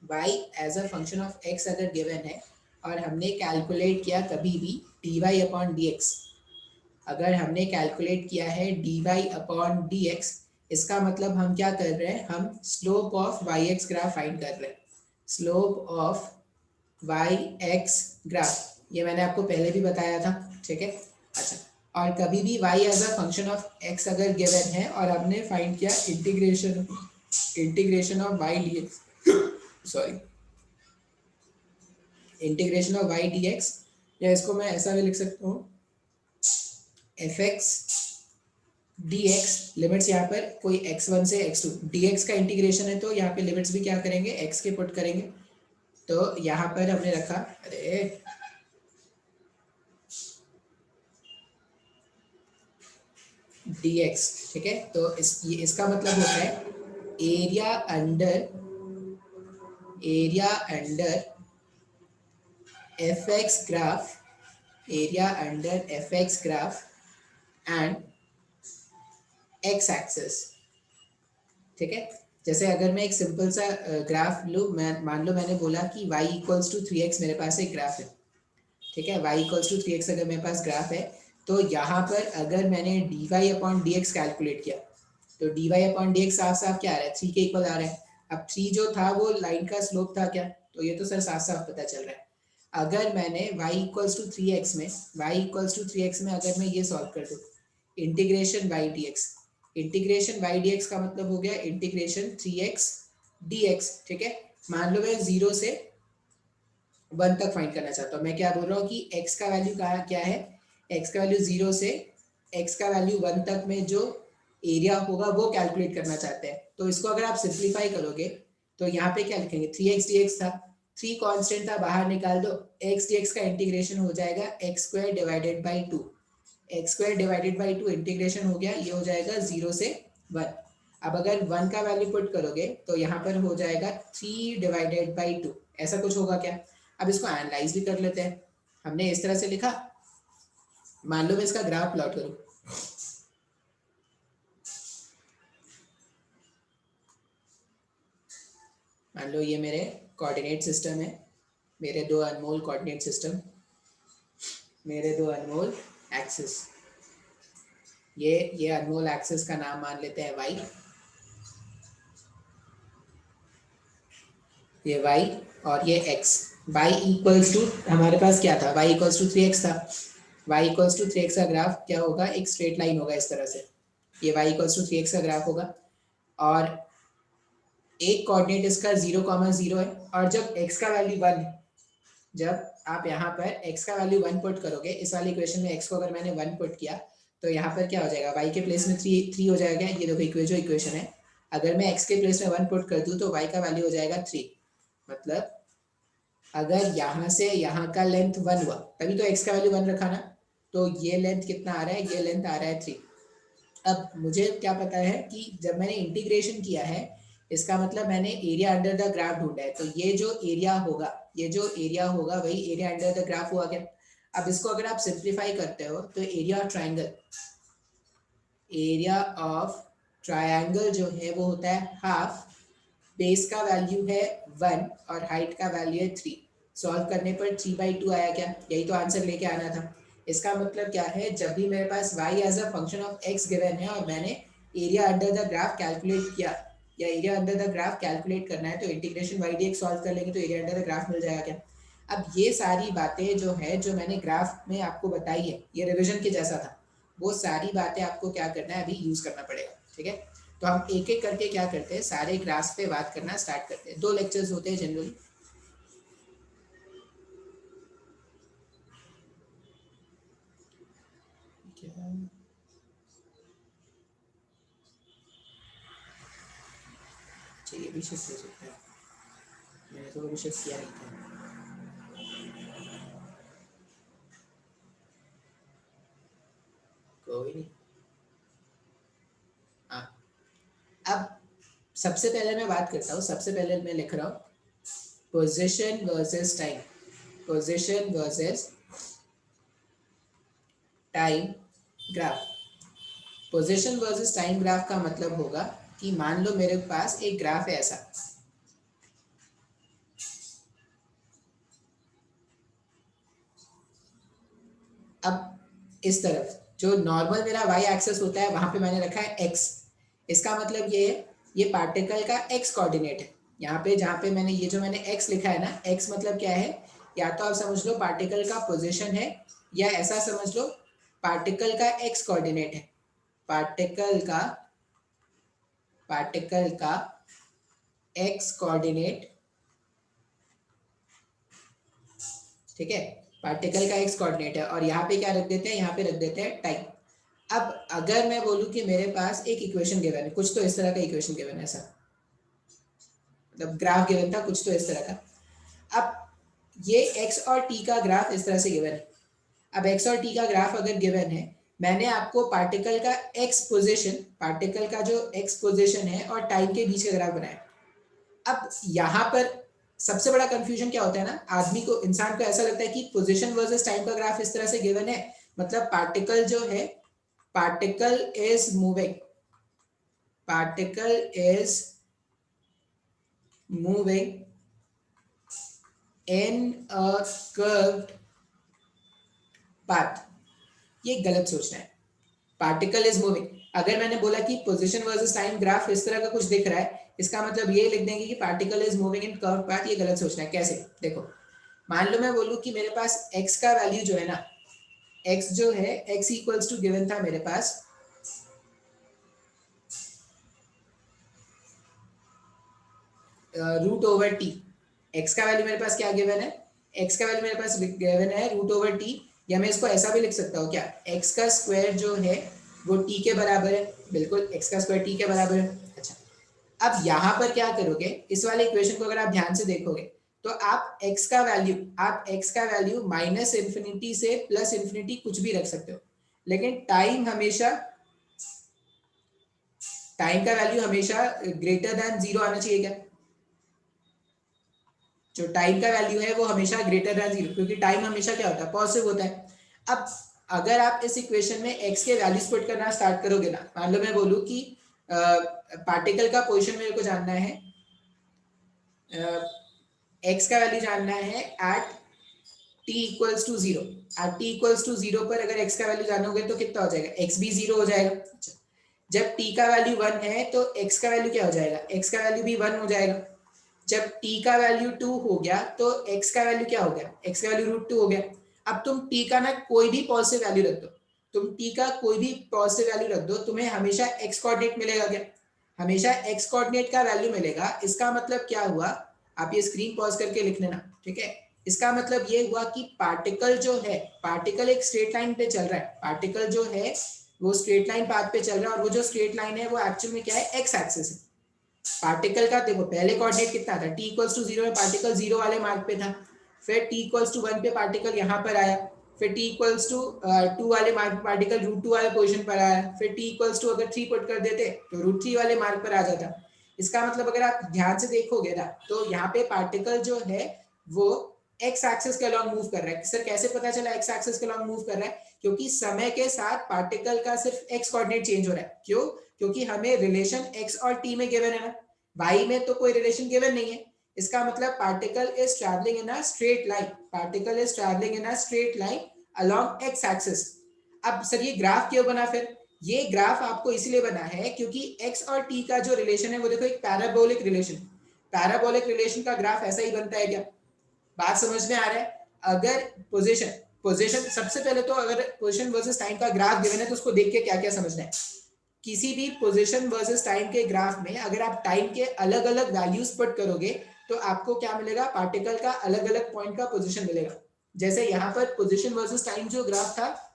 y as a function of x अगर गिवन है और हमने कैलकुलेट किया कभी भी dy/dx, अगर हमने कैलकुलेट किया है dy/dx, इसका मतलब हम क्या कर रहे हैं, हम slope of yx graph find कर रहे हैं, स्लोप ऑफ yx ग्राफ, ये मैंने आपको पहले भी बताया था, ठीक है। अच्छा, और कभी भी y as a function of x अगर गिवन है और हमने फाइंड किया integration of y dx, sorry, integration of y dx, या इसको मैं ऐसा भी लिख सकता हूँ, fx dx, लिमिट्स यहाँ पर कोई x1 से x2, dx का इंटीग्रेशन है तो यहाँ पे लिमिट्स भी क्या करेंगे, x के पुट करेंगे। तो यहाँ पर हमने रखा, अरे dx, ठीक है। तो इसका मतलब होता है area under fx graph, area under fx graph and x axis, ठीक है। जैसे अगर मैं एक सिंपल सा ग्राफ लूँ, मैं मान लो मैंने बोला कि y इक्वल्स टू 3x मेरे पास एक ग्राफ है, ठीक है, y इक्वल्स टू 3x अगर मेरे पास ग्राफ है, तो यहाँ पर अगर मैंने dy/dx कैलकुलेट किया, तो dy/dx साफ साफ क्या आ रहा है, 3 के इक्वल आ रहा है। अब 3 जो था वो लाइन का स्लोप था क्या, तो ये तो सर साफ साफ पता चल रहा है। अगर मैंने y इक्वल्स टू 3x में, अगर मैं ये सॉल्व कर दूँ, integration y dx, integration y dx का मतलब हो गया इंटीग्रेशन 3x dx, ठीक है। मान लो मैं 0 से 1 तक फाइंड करना चाहता हूँ, मैं क्या बोल रहा हूँ कि x का वैल्यू क्या है, x का वैल्यू 0 से x का वैल्यू 1 तक में जो एरिया होगा वो कैलकुलेट करना चाहते हैं। तो इसको अगर आप सिंप्लीफाई करोगे तो यहाँ पे क्या लिखेंगे, 3x dx था, 3 कांस्टेंट था, बाहर निकाल दो, x dx का इंटीग्रेशन हो जाएगा x² divided by 2, x² divided by 2 integration हो गया, ये हो जाएगा 0 से 1। अब अगर 1 का वैल्यू पुट करोगे तो यहाँ पर हो जाएगा 3 डिवाइडेड बाई 2, ऐसा कुछ होगा क्या। अब इसको एनालाइज भी कर लेते हैं, हमने इस तरह से लिखा, मान लो मैं इसका ग्राफ प्लॉट करूँ, मान लो ये मेरे कोऑर्डिनेट सिस्टम है, मेरे दो अनमोल कोऑर्डिनेट सिस्टम, मेरे दो अनमोल एक्सिस, ये अनमोल एक्सिस का नाम मान लेते हैं y, ये y और ये x, y इक्वल्स टू, हमारे पास क्या था, y इक्वल्स टू 3x था, y इक्वल्स टू 3x का ग्राफ क्या होगा, एक स्ट्रेट लाइन होगा इस तरह से, ये y इक्वल्स टू 3x का ग्राफ होगा, और एक कोऑर्डिनेट इसका 0,0 है, और जब x का वैल्यू 1 है, जब आप यहाँ पर x का वैल्यू 1 पुट करोगे, इस वाली इक्वेशन में x को अगर मैंने 1 पुट किया तो यहाँ पर क्या हो जाएगा, y के प्लेस में 3 हो जाएगा, ये देखो जो इक्वेशन है, अगर मैं x के प्लेस में 1 पुट कर दूँ तो y का वैल्यू हो जाएगा 3, मतलब अगर यहाँ से यहाँ का लेंथ 1 हुआ, तभी तो x का वैल्यू 1 रखा ना, तो ये लेंथ कितना आ रहा है, ये लेंथ आ रहा है 3। अब मुझे क्या पता है कि जब मैंने इंटीग्रेशन किया है, इसका मतलब मैंने एरिया अंडर द ग्राफ ढूंढा है, तो ये जो एरिया होगा, ये जो एरिया होगा वही एरिया अंडर द ग्राफ हुआ क्या। अब इसको अगर आप सिंप्लीफाई करते हो तो एरिया ऑफ ट्रायंगल जो है वो होता है हाफ, बेस का वैल्यू है 1 और हाइट का वैल्यू है 3। सॉल्व करने पर 3/2 आया क्या, यही तो आंसर लेके आना था। इसका मतलब क्या है, जब भी मेरे पास y as a function of x given है और मैंने area under the graph calculate किया, या area under the graph calculate करना है, तो इंटीग्रेशन y dx सॉल्व कर लेंगे तो एरिया अंडर द ग्राफ मिल जाएगा क्या। अब ये सारी बातें जो है, जो मैंने ग्राफ में आपको बताई है, ये रिविजन के जैसा था, वो सारी बातें आपको क्या करना है, अभी यूज करना पड़ेगा, ठीक है। तो हम एक एक करके क्या करते हैं, सारे ग्राफ्स पे बात करना स्टार्ट करते हैं। 2 लेक्चर्स होते हैं जनरली। ये भी शिफ्ट हो सकता है, मैंने तो कभी शिफ्ट किया नहीं था। कोई नहीं। हाँ, अब सबसे पहले मैं बात करता हूँ, सबसे पहले मैं लिख रहा हूँ position versus time, position versus time graph. Position versus time graph का मतलब होगा कि मान लो मेरे पास एक ग्राफ है ऐसा, अब इस तरफ जो नॉर्मल मेरा y एक्सेस होता है वहां पे मैंने रखा है x। इसका मतलब ये है, ये पार्टिकल का x कोऑर्डिनेट है। यहाँ पे जहाँ पे मैंने ये जो मैंने x लिखा है ना, x मतलब क्या है, या तो आप समझ लो पार्टिकल का पोजीशन है, या ऐसा समझ लो पार्टिकल का x कोऑर्डिनेट है। पार्टिकल का x कोऑर्डिनेट, ठीक है, पार्टिकल का x कोऑर्डिनेट है। और यहाँ पे क्या रख देते हैं, यहाँ पे रख देते हैं टाइम। अब अगर मैं बोलूं कि मेरे पास एक इक्वेशन गिवन है, कुछ तो इस तरह का इक्वेशन गिवन है, ऐसा मतलब ग्राफ गिवन था कुछ तो इस तरह का। अब ये x और t का ग्राफ इस तरह से गिवन है। अब x और t का ग्राफ अगर गिवन है, मैंने आपको पार्टिकल का x पोजीशन, पार्टिकल का जो x पोजीशन है और टाइम के बीच का ग्राफ बनाया। अब यहाँ पर सबसे बड़ा कंफ्यूजन क्या होता है ना, आदमी को, इंसान को ऐसा लगता है कि पोजीशन वर्सेस टाइम का ग्राफ इस तरह से गिवन है, मतलब पार्टिकल जो है, particle is moving, particle is moving in a curved path। ये गलत सोचना है। पार्टिकल इज मूविंग, अगर मैंने बोला कि पोजीशन वर्सेस टाइम ग्राफ इस तरह का कुछ दिख रहा है, इसका मतलब ये लिख देंगे कि particle is moving in curve path. ये गलत सोचना है। कैसे, देखो, मान लो मैं बोलूं कि मेरे पास x का वैल्यू जो है ना, x जो है, x इक्वल्स टू गिवन था मेरे पास रूट ओवर टी। एक्स का वैल्यू मेरे पास क्या गिवन है, एक्स का वैल्यू मेरे पास गिवन है रूट ओवर टी, या मैं इसको ऐसा भी लिख सकता हूँ क्या, एक्स का स्क्वायर जो है वो टी के बराबर है, बिल्कुल एक्स का स्क्वायर टी के बराबर है। अच्छा, अब यहाँ पर क्या करोगे, इस वाले इक्वेशन को अगर आप ध्यान से देखोगे तो आप x का वैल्यू माइनस इन्फिनिटी से प्लस इन्फिनिटी कुछ भी रख सकते हो, लेकिन टाइम का वैल्यू हमेशा ग्रेटर देन 0 आना चाहिए क्या। जो टाइम का वैल्यू है वो हमेशा ग्रेटर देन 0, क्योंकि टाइम हमेशा क्या होता है, पॉजिटिव होता है। अब अगर आप इस इक्वेशन में x के वैल्यूज पुट करना स्टार्ट करोगे ना, मान लो मैं बोलूं कि पार्टिकल का पोजीशन मेरे को जानना है, x का वैल्यू जानना है at t equals to 0। At t equals to 0 पर अगर x का वैल्यू जानोगे तो कितना हो जाएगा, x भी 0 हो जाएगा। अच्छा, जब t का वैल्यू 1 है तो x का वैल्यू क्या हो जाएगा, x का वैल्यू भी 1 हो जाएगा। जब t का वैल्यू 2 हो गया तो x का वैल्यू क्या हो गया, x का वैल्यू √2 हो गया। अब तुम t का ना कोई भी पॉजिटिव वैल्यू रख दो, तुम t का कोई भी पॉजिटिव वैल्यू रख दो, तुम्हें हमेशा x कोऑर्डिनेट मिलेगा क्या, हमेशा x कोऑर्डिनेट का वैल्यू मिलेगा। इसका मतलब क्या हुआ, आप ये स्क्रीन पॉज करके लिख लेना, ठीक है। इसका मतलब ये हुआ कि पार्टिकल जो है, पार्टिकल एक स्ट्रेट लाइन पे चल रहा है, पार्टिकल जो है वो स्ट्रेट लाइन पाथ पे चल रहा है, और वो जो स्ट्रेट लाइन है वो एक्चुअल में क्या है, एक्स एक्सिस है। पार्टिकल का देखो पहले कोऑर्डिनेट कितना था, t इक्वल्स टू 0 में पार्टिकल 0 वाले मार्क पे था, फिर t इक्वल्स टू 1 पे पार्टिकल यहाँ पर आया, फिर t इक्वल्स टू 2 वाले मार्क पे पार्टिकल √2 वाले पोजीशन पर आया, फिर t इक्वल्स टू अगर 3 पुट कर देते तो √3 वाले मार्क पर आ जाता। इसका मतलब अगर आप ध्यान से देखोगे ना तो यहाँ पे पार्टिकल जो है वो एक्स एक्सिस के अलॉन्ग मूव कर रहा है। सर कैसे पता चला एक्स एक्सिस के अलॉन्ग मूव कर रहा है? क्योंकि समय के साथ पार्टिकल का सिर्फ एक्स कोऑर्डिनेट चेंज हो रहा है। क्यों? क्योंकि हमें रिलेशन एक्स और टी में गिवन है ना, वाई में तो कोई रिलेशन गिवन नहीं है। इसका मतलब particle is travelling in a straight line, particle is travelling in a straight line along x axis. अब सर ये ग्राफ क्यों बना? फिर ये ग्राफ आपको इसलिए बना है क्योंकि x और t का जो रिलेशन है वो देखो एक पैराबोलिक रिलेशन, पैराबोलिक रिलेशन का ग्राफ ऐसा ही बनता है क्या? बात समझ में आ रहा है? अगर पोजीशन सबसे पहले तो अगर पोजीशन वर्सेस टाइम का ग्राफ गिवन है तो उसको देख के क्या क्या समझना है। किसी भी पोजीशन वर्सेस टाइम के ग्राफ में अगर आप टाइम के अलग अलग वैल्यूज पुट करोगे तो आपको क्या मिलेगा? पार्टिकल का अलग अलग पॉइंट का पोजीशन मिलेगा। जैसे यहाँ पर पोजीशन वर्सेस टाइम जो ग्राफ था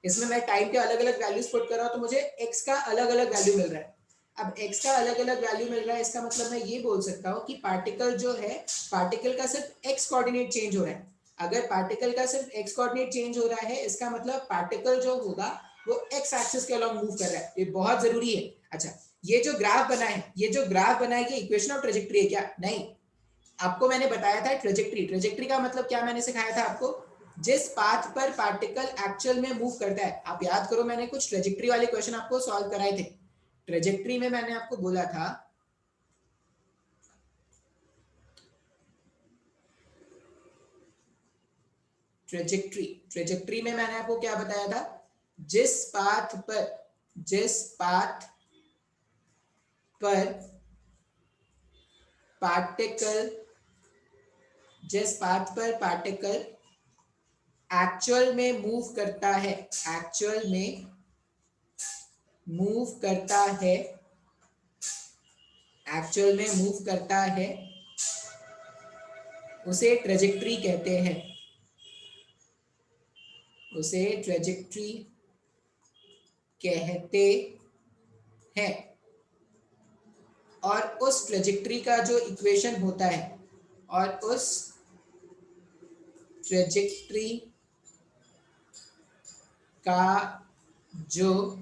इसमें मैं टाइम के अलग अलग वैल्यूज पुट कर रहा हूँ तो मुझे x का अलग अलग वैल्यू मिल रहा है। अब x का अलग अलग वैल्यू मिल रहा है, इसका मतलब मैं ये बोल सकता हूँ कि पार्टिकल जो है, पार्टिकल का सिर्फ x कोऑर्डिनेट चेंज हो रहा है। अगर पार्टिकल का सिर्फ x कोऑर्डिनेट चेंज हो रहा है इसका मतलब पार्टिकल जो होगा वो x एक्सिस के अलॉन्ग मूव कर रहा है। ये बहुत जरूरी है। अच्छा, ये जो ग्राफ बना है, ये जो ग्राफ बना है ये इक्वेशन ऑफ ट्रेजेक्टरी है क्या? नहीं, आपको मैंने बताया था ट्रेजेक्टरी। ट्रेजेक्टरी का मतलब क्या मैंने सिखाया था आपको? जिस पाथ पर पार्टिकल एक्चुअल में मूव करता है। आप याद करो मैंने कुछ ट्रेजेक्टरी वाले क्वेश्चन आपको सॉल्व कराए थे। ट्रेजेक्टरी में मैंने आपको बोला था ट्रेजेक्टरी में मैंने आपको क्या बताया था? जिस पाथ पर पार्टिकल एक्चुअल में मूव करता है, एक्चुअल में मूव करता है उसे ट्रेजेक्टरी कहते हैं, उसे ट्रेजेक्टरी कहते हैं। और उस ट्रेजेक्टरी का जो इक्वेशन होता है, और उस ट्रेजेक्टरी का जो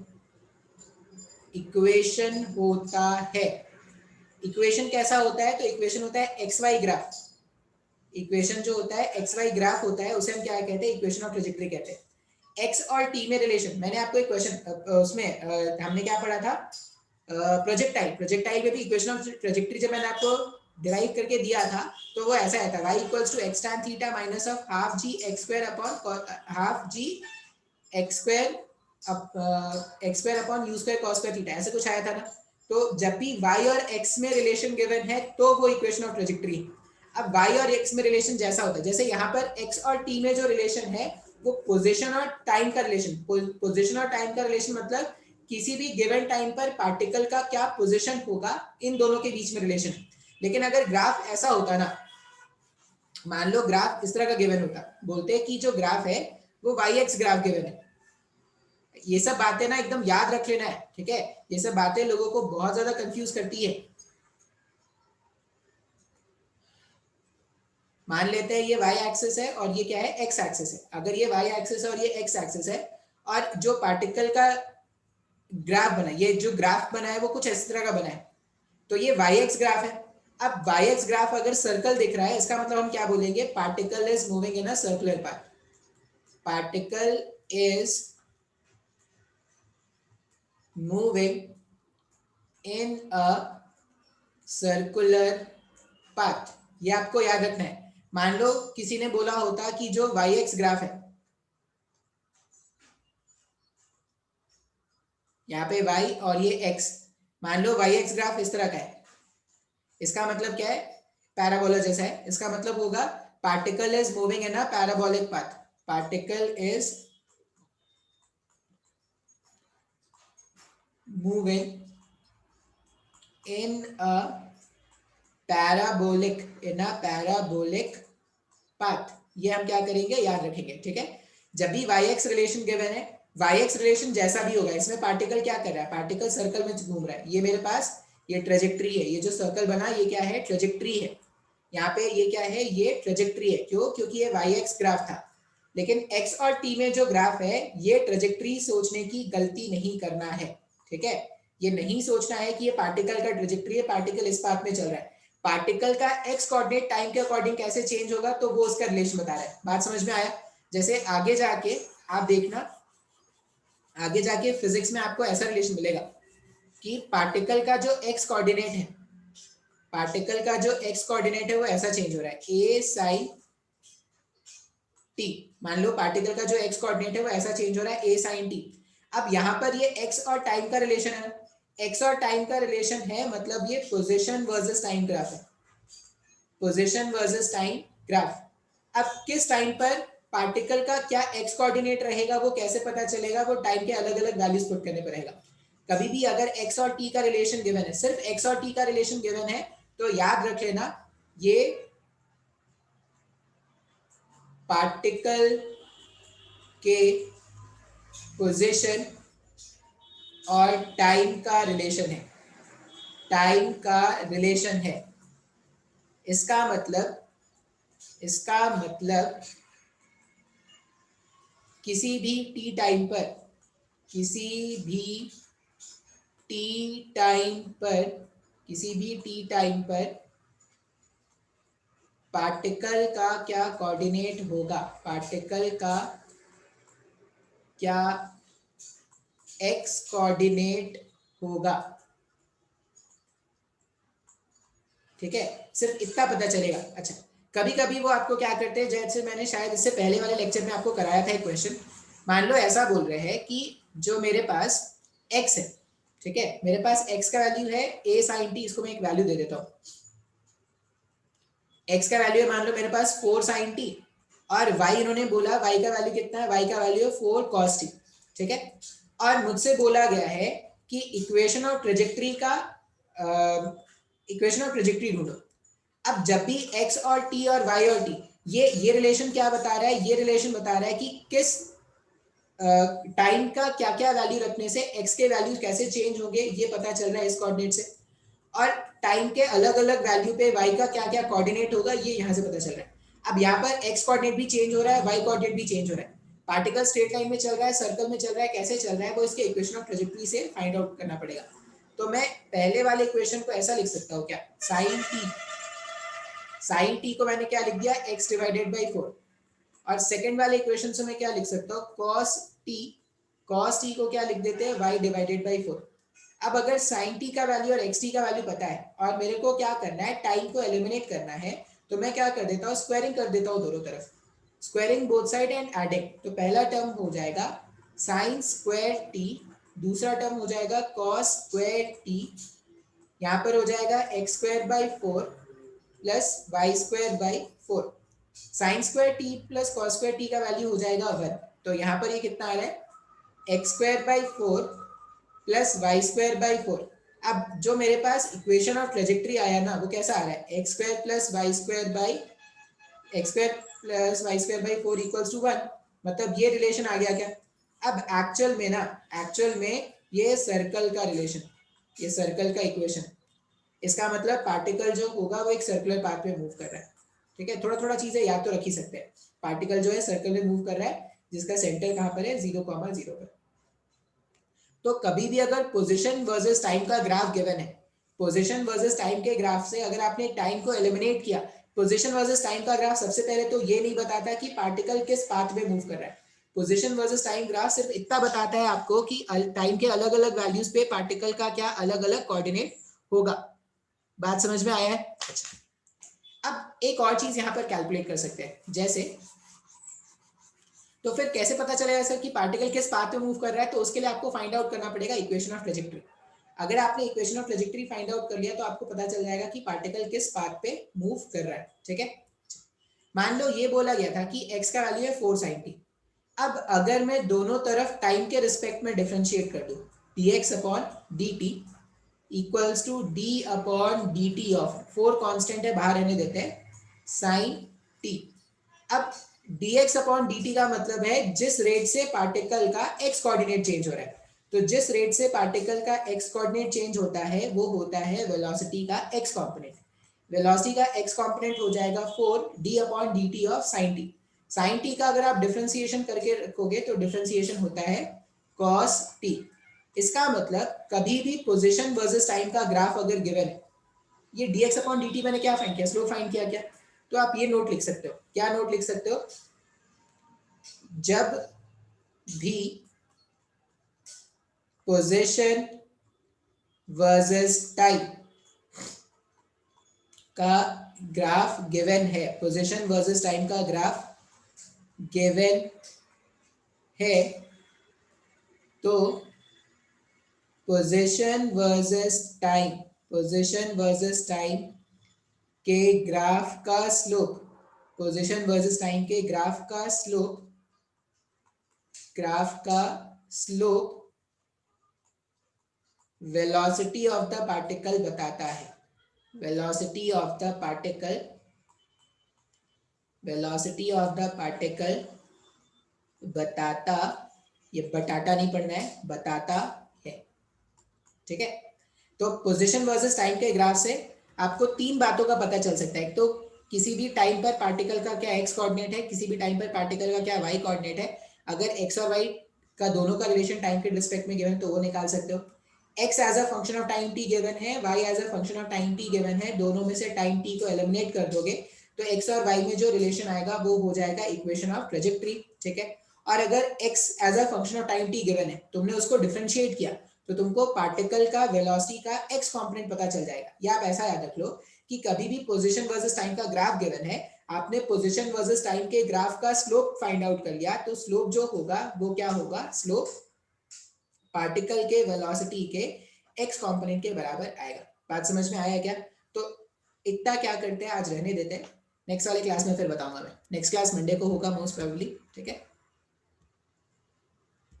इक्वेशन होता है, इक्वेशन कैसा होता है? तो इक्वेशन होता है एक्स वाई ग्राफ। इक्वेशन जो होता है एक्स वाई ग्राफ होता है उसे हम क्या कहते हैं? इक्वेशन ऑफ ट्रेजेक्टरी कहते हैं। एक्स और टी में रिलेशन, मैंने आपको एक क्वेश्चन उसमें हमने क्या पढ़ा था? प्रोजेक्टाइल में भी इक्वेशन ऑफ ट्रेजेक्टरी जब मैंने आपको डिराइव करके दिया था तो वो ऐसा आया था, y equals to x tan theta minus of half g x square upon half g x square upon u square cos square theta, ऐसे कुछ आया था ना। तो जब भी y और x में रिलेशन गिवन है तो वो इक्वेशन ऑफ ट्रेजेक्टरी है। अब y और x में रिलेशन जैसा होता है, जैसे यहाँ पर x और t में जो रिलेशन है वो पोजीशन और टाइम का रिलेशन, पोजीशन और टाइम का रिलेशन मतलब किसी भी गिवन टाइम पर पार्टिकल का क्या पोजीशन होगा, इन दोनों के बीच में रिलेशन। लेकिन अगर ग्राफ ऐसा होता ना, मान लो ग्राफ इस तरह का गिवन होता, बोलते हैं कि जो ग्राफ है वो वाई एक्स ग्राफ गिवन है। ये सब बातें ना एकदम याद रख लेना है, ठीक है? ये सब बातें लोगों को बहुत ज्यादा कंफ्यूज करती है। मान लेते हैं ये वाई एक्सिस है और ये क्या है? एक्स एक्सिस है। अगर ये वाई एक्सिस है और ये एक्स एक्सिस है और जो पार्टिकल का ग्राफ बना, ये जो ग्राफ बना है वो कुछ इस तरह का बना है, तो ये वाई एक्स ग्राफ है। अब वाई एक्स ग्राफ अगर सर्कल दिख रहा है इसका मतलब हम क्या बोलेंगे? Particle is moving in a circular path, particle is moving in a circular path. ये आपको याद रखना है। मान लो किसी ने बोला होता कि जो वाई एक्स ग्राफ है, यहाँ पे y और ये x, मान लो वाई एक्स ग्राफ इस तरह का है, इसका मतलब क्या है? पैराबोला जैसा है। इसका मतलब होगा particle is moving in a parabolic path, particle is moving in a parabolic path. ये हम क्या करेंगे? याद रखेंगे, ठीक है? जब भी वाई एक्स रिलेशन गिवन है, वाई एक्स रिलेशन जैसा भी होगा, इसमें पार्टिकल क्या कर रहा है? पार्टिकल सर्कल में घूम रहा है। ये मेरे पास ये ट्रेजेक्टरी है, ये जो सर्कल बना ये क्या है? ट्रेजेक्टरी है। यहाँ पे ये क्या है, ये ट्रेजेक्ट्री है। क्यों? क्योंकि ये वाई एक्स ग्राफ था। लेकिन एक्स और टी में जो ग्राफ है, ये ट्रेजेक्ट्री सोचने की गलती नहीं करना है, ठीक है। ये नहीं सोचना है कि ये पार्टिकल का ट्रेजेक्ट्री है, पार्टिकल इस पाथ में चल रहा है। पार्टिकल का एक्स कोऑर्डिनेट टाइम के अकॉर्डिंग कैसे चेंज होगा, तो वो उसका रिलेशन बता रहा है। बात समझ में आया? जैसे आगे जाके आप देखना, आगे जाके फिजिक्स में आपको ऐसा रिलेशन मिलेगा कि पार्टिकल का जो एक्स कोऑर्डिनेट है, पार्टिकल का जो एक्स कोऑर्डिनेट है वो ऐसा चेंज हो रहा है, ए साइन टी। मान लो पार्टिकल का जो एक्स कोऑर्डिनेट है वो ऐसा चेंज हो रहा है, ए साइन टी। अब यहाँ पर ये एक्स और टाइम का रिलेशन है, एक्स और टाइम का रिलेशन है, मतलब ये पोजीशन वर्सेस टाइम ग्राफ है, पोजीशन वर्सेस टाइम ग्राफ। अब किस टाइम पर पार्टिकल का क्या एक्स कोऑर्डिनेट रहेगा वो कैसे पता चलेगा, वो टाइम के अलग अलग वैल्यूज पुट करने पर रहेगा। कभी भी अगर एक्स और टी का रिलेशन गिवन है, सिर्फ एक्स और टी का रिलेशन गिवन है, तो याद रख लेना ये पार्टिकल के पोजीशन और टाइम का रिलेशन है, टाइम का रिलेशन है। इसका मतलब किसी भी टी टाइम पर, किसी भी टी टाइम पर, किसी भी टी टाइम पर पार्टिकल का क्या कोऑर्डिनेट होगा, पार्टिकल का क्या एक्स कोऑर्डिनेट होगा, ठीक है। सिर्फ इतना पता चलेगा। अच्छा, कभी कभी वो आपको क्या करते हैं, जैसे मैंने शायद इससे पहले वाले लेक्चर में आपको कराया था एक क्वेश्चन। मान लो ऐसा बोल रहे हैं कि जो मेरे पास x है, ठीक है, मेरे पास x का वैल्यू है a sin t, इसको मैं एक वैल्यू दे देता हूँ। x का वैल्यू है मान लो मेरे पास 4 sin t, और y इन्होंने बोला y का वैल्यू कितना है, y का वैल्यू है 4 cos t, ठीक है। और मुझसे बोला गया है कि इक्वेशन ऑफ ट्रेजेक्ट्री का इक्वेशन ऑफ ट्रेजेक्ट्री ढूंढो। अब जब भी x और t और y और t, ये रिलेशन क्या बता रहा है, ये रिलेशन बता रहा है कि किस टाइम का क्या क्या वैल्यू रखने से x के वैल्यू कैसे चेंज होंगे, ये पता चल रहा है इस कोऑर्डिनेट से। और टाइम के अलग अलग वैल्यू पे y का क्या क्या कोऑर्डिनेट होगा, ये यहाँ से पता चल रहा है। अब यहाँ पर x कोऑर्डिनेट भी चेंज हो रहा है, y कोऑर्डिनेट भी चेंज हो रहा है। पार्टिकल स्ट्रेट लाइन में चल रहा है, सर्कल में चल रहा है, कैसे चल रहा है वो इसके इक्वेशन ऑफ ट्रेजेक्टरी से फाइंड आउट करना पड़ेगा। तो मैं पहले वाले इक्वेशन को ऐसा लिख सकता हूँ, क्या, साइन टी को मैंने क्या लिख दिया, x डिवाइडेड बाई 4। और सेकंड वाले इक्वेशन से मैं क्या लिख सकता हूँ, cos t को क्या लिख देते हैं, y डिवाइडेड बाई 4। अब अगर sin t का वैल्यू और x t का वैल्यू पता है और मेरे को क्या करना है, टाइम को एलिमिनेट करना है, तो मैं क्या कर देता हूँ, स्क्वायरिंग कर देता हूँ दोनों तरफ, squaring both side and adding. तो पहला टर्म हो जाएगा साइन स्क्वायर t, दूसरा टर्म हो जाएगा cos स्क्वायर t, यहाँ पर हो जाएगा x square by 4 plus y square by 4। Sine square t plus cos square t का वैल्यू हो जाएगा 1, तो यहाँ पर ये कितना आ रहा है, x square by 4 plus y square by 4। अब जो मेरे पास इक्वेशन ऑफ ट्रेजेक्ट्री आया ना, वो कैसा आ रहा है, x square plus y square by x square plus y square by 4 equals to 1। मतलब ये रिलेशन आ गया क्या। अब एक्चुअल में ये सर्कल का रिलेशन, ये सर्कल का इक्वेशन, इसका मतलब पार्टिकल जो होगा वो एक सर्कुलर पाथ पे मूव कर रहा है, ठीक है। थोड़ा थोड़ा चीजें याद तो रख ही सकते हैं। पार्टिकल जो है सर्कल में मूव कर रहा है, जिसका सेंटर कहाँ पर है, 0,0 पर। तो कभी भी अगर पोजीशन वर्सेस टाइम का ग्राफ गिवन है, पोजीशन वर्सेस टाइम के ग्राफ से अगर आपने टाइम को एलिमिनेट किया, पोजीशन वर्सेस टाइम का ग्राफ सबसे पहले तो ये नहीं बताता कि पार्टिकल किस पाथ में मूव कर रहा है। पोजीशन वर्सेस टाइम ग्राफ सिर्फ इतना बताता है आपको कि टाइम के अलग अलग वैल्यूज पे पार्टिकल का क्या अलग अलग कोऑर्डिनेट होगा। बात समझ में आया है? अच्छा, अब एक और चीज यहाँ पर कैलकुलेट कर सकते हैं, जैसे तो फिर कैसे पता चलेगा सर कि पार्टिकल किस पाथ पे मूव कर रहा है, तो उसके लिए आपको फाइंड आउट करना पड़ेगा इक्वेशन ऑफ ट्रेजेक्टरी। अगर आपने equation of trajectory find out कर लिया तो आपको पता चल जाएगा कि पार्टिकल किस पाथ पे मूव कर रहा है, ठीक है। मान लो ये बोला गया था कि x का वैल्यू है 4 sin t। अब अगर मैं दोनों तरफ टाइम के रिस्पेक्ट में डिफरेंशिएट कर दूं, dx upon dt equals to d upon dt of 4 constant है, बाहर रहने देते हैं, sin t। अब dx अपॉन dt का मतलब है जिस रेट से पार्टिकल का x कोऑर्डिनेट चेंज हो रहा है। तो जिस रेट से पार्टिकल का x कोऑर्डिनेट चेंज होता है वो होता है वेलोसिटी का x कंपोनेंट। वेलोसिटी का x कंपोनेंट हो जाएगा 4d/dt of sin t। sin t का अगर आप डिफरेंशिएशन करके रखोगे तो डिफरेंशिएशन होता है cos t। इसका मतलब कभी भी पोजीशन वर्सेस टाइम का ग्राफ अगर गिवन है, ये dx/dt मैंने क्या फाइंड किया, स्लोप फाइंड किया क्या, तो आप ये नोट लिख सकते हो। क्या नोट लिख सकते हो, जब भी पोजीशन वर्सेस टाइम का ग्राफ गिवन है, पोजीशन वर्सेस टाइम का ग्राफ गिवन है, तो पोजीशन वर्सेस टाइम के ग्राफ का स्लोप, पोजीशन वर्सेस टाइम के ग्राफ का slope velocity of the particle बताता है। वेलोसिटी ऑफ द पार्टिकल बताता, ये बताता नहीं पढ़ना है, बताता है, ठीक है। तो पोजीशन वर्सेस टाइम के ग्राफ से आपको तीन बातों का पता चल सकता है। तो किसी भी टाइम पर पार्टिकल का क्या एक्स कोऑर्डिनेट है, किसी भी टाइम पर पार्टिकल का क्या वाई कोऑर्डिनेट है। अगर एक्स और वाई का दोनों का रिलेशन टाइम के रिस्पेक्ट में गिवन तो वो निकाल सकते हो। X as a function of time t given है, y as a function of time t given है, दोनों में से टाइम टी को एलिमिनेट कर दोगे तो एक्स और वाई में जो रिलेशन आएगा वो हो जाएगा इक्वेशन ऑफ ट्रेजेक्टरी, ठीक है। और अगर x as a function of time t given है, तुमने उसको डिफरेंशिएट किया तो तुमको पार्टिकल का वेलोसिटी का एक्स कंपोनेंट पता चल जाएगा। या आप ऐसा याद रख लो कि कभी भी पोजीशन वर्सेस टाइम का ग्राफ गिवन है, आपने पोजीशन वर्सेस टाइम के ग्राफ का स्लोप फाइंड आउट कर लिया, तो स्लोप जो होगा वो क्या होगा, स्लोप पार्टिकल के वेलोसिटी के एक्स कंपोनेंट के बराबर आएगा। बात समझ में आया क्या? तो इतना क्या करते हैं, आज रहने देते हैं, नेक्स्ट वाली क्लास में फिर बताऊंगा मैं। नेक्स्ट क्लास मंडे को होगा मोस्ट प्रोबेबली, ठीक है।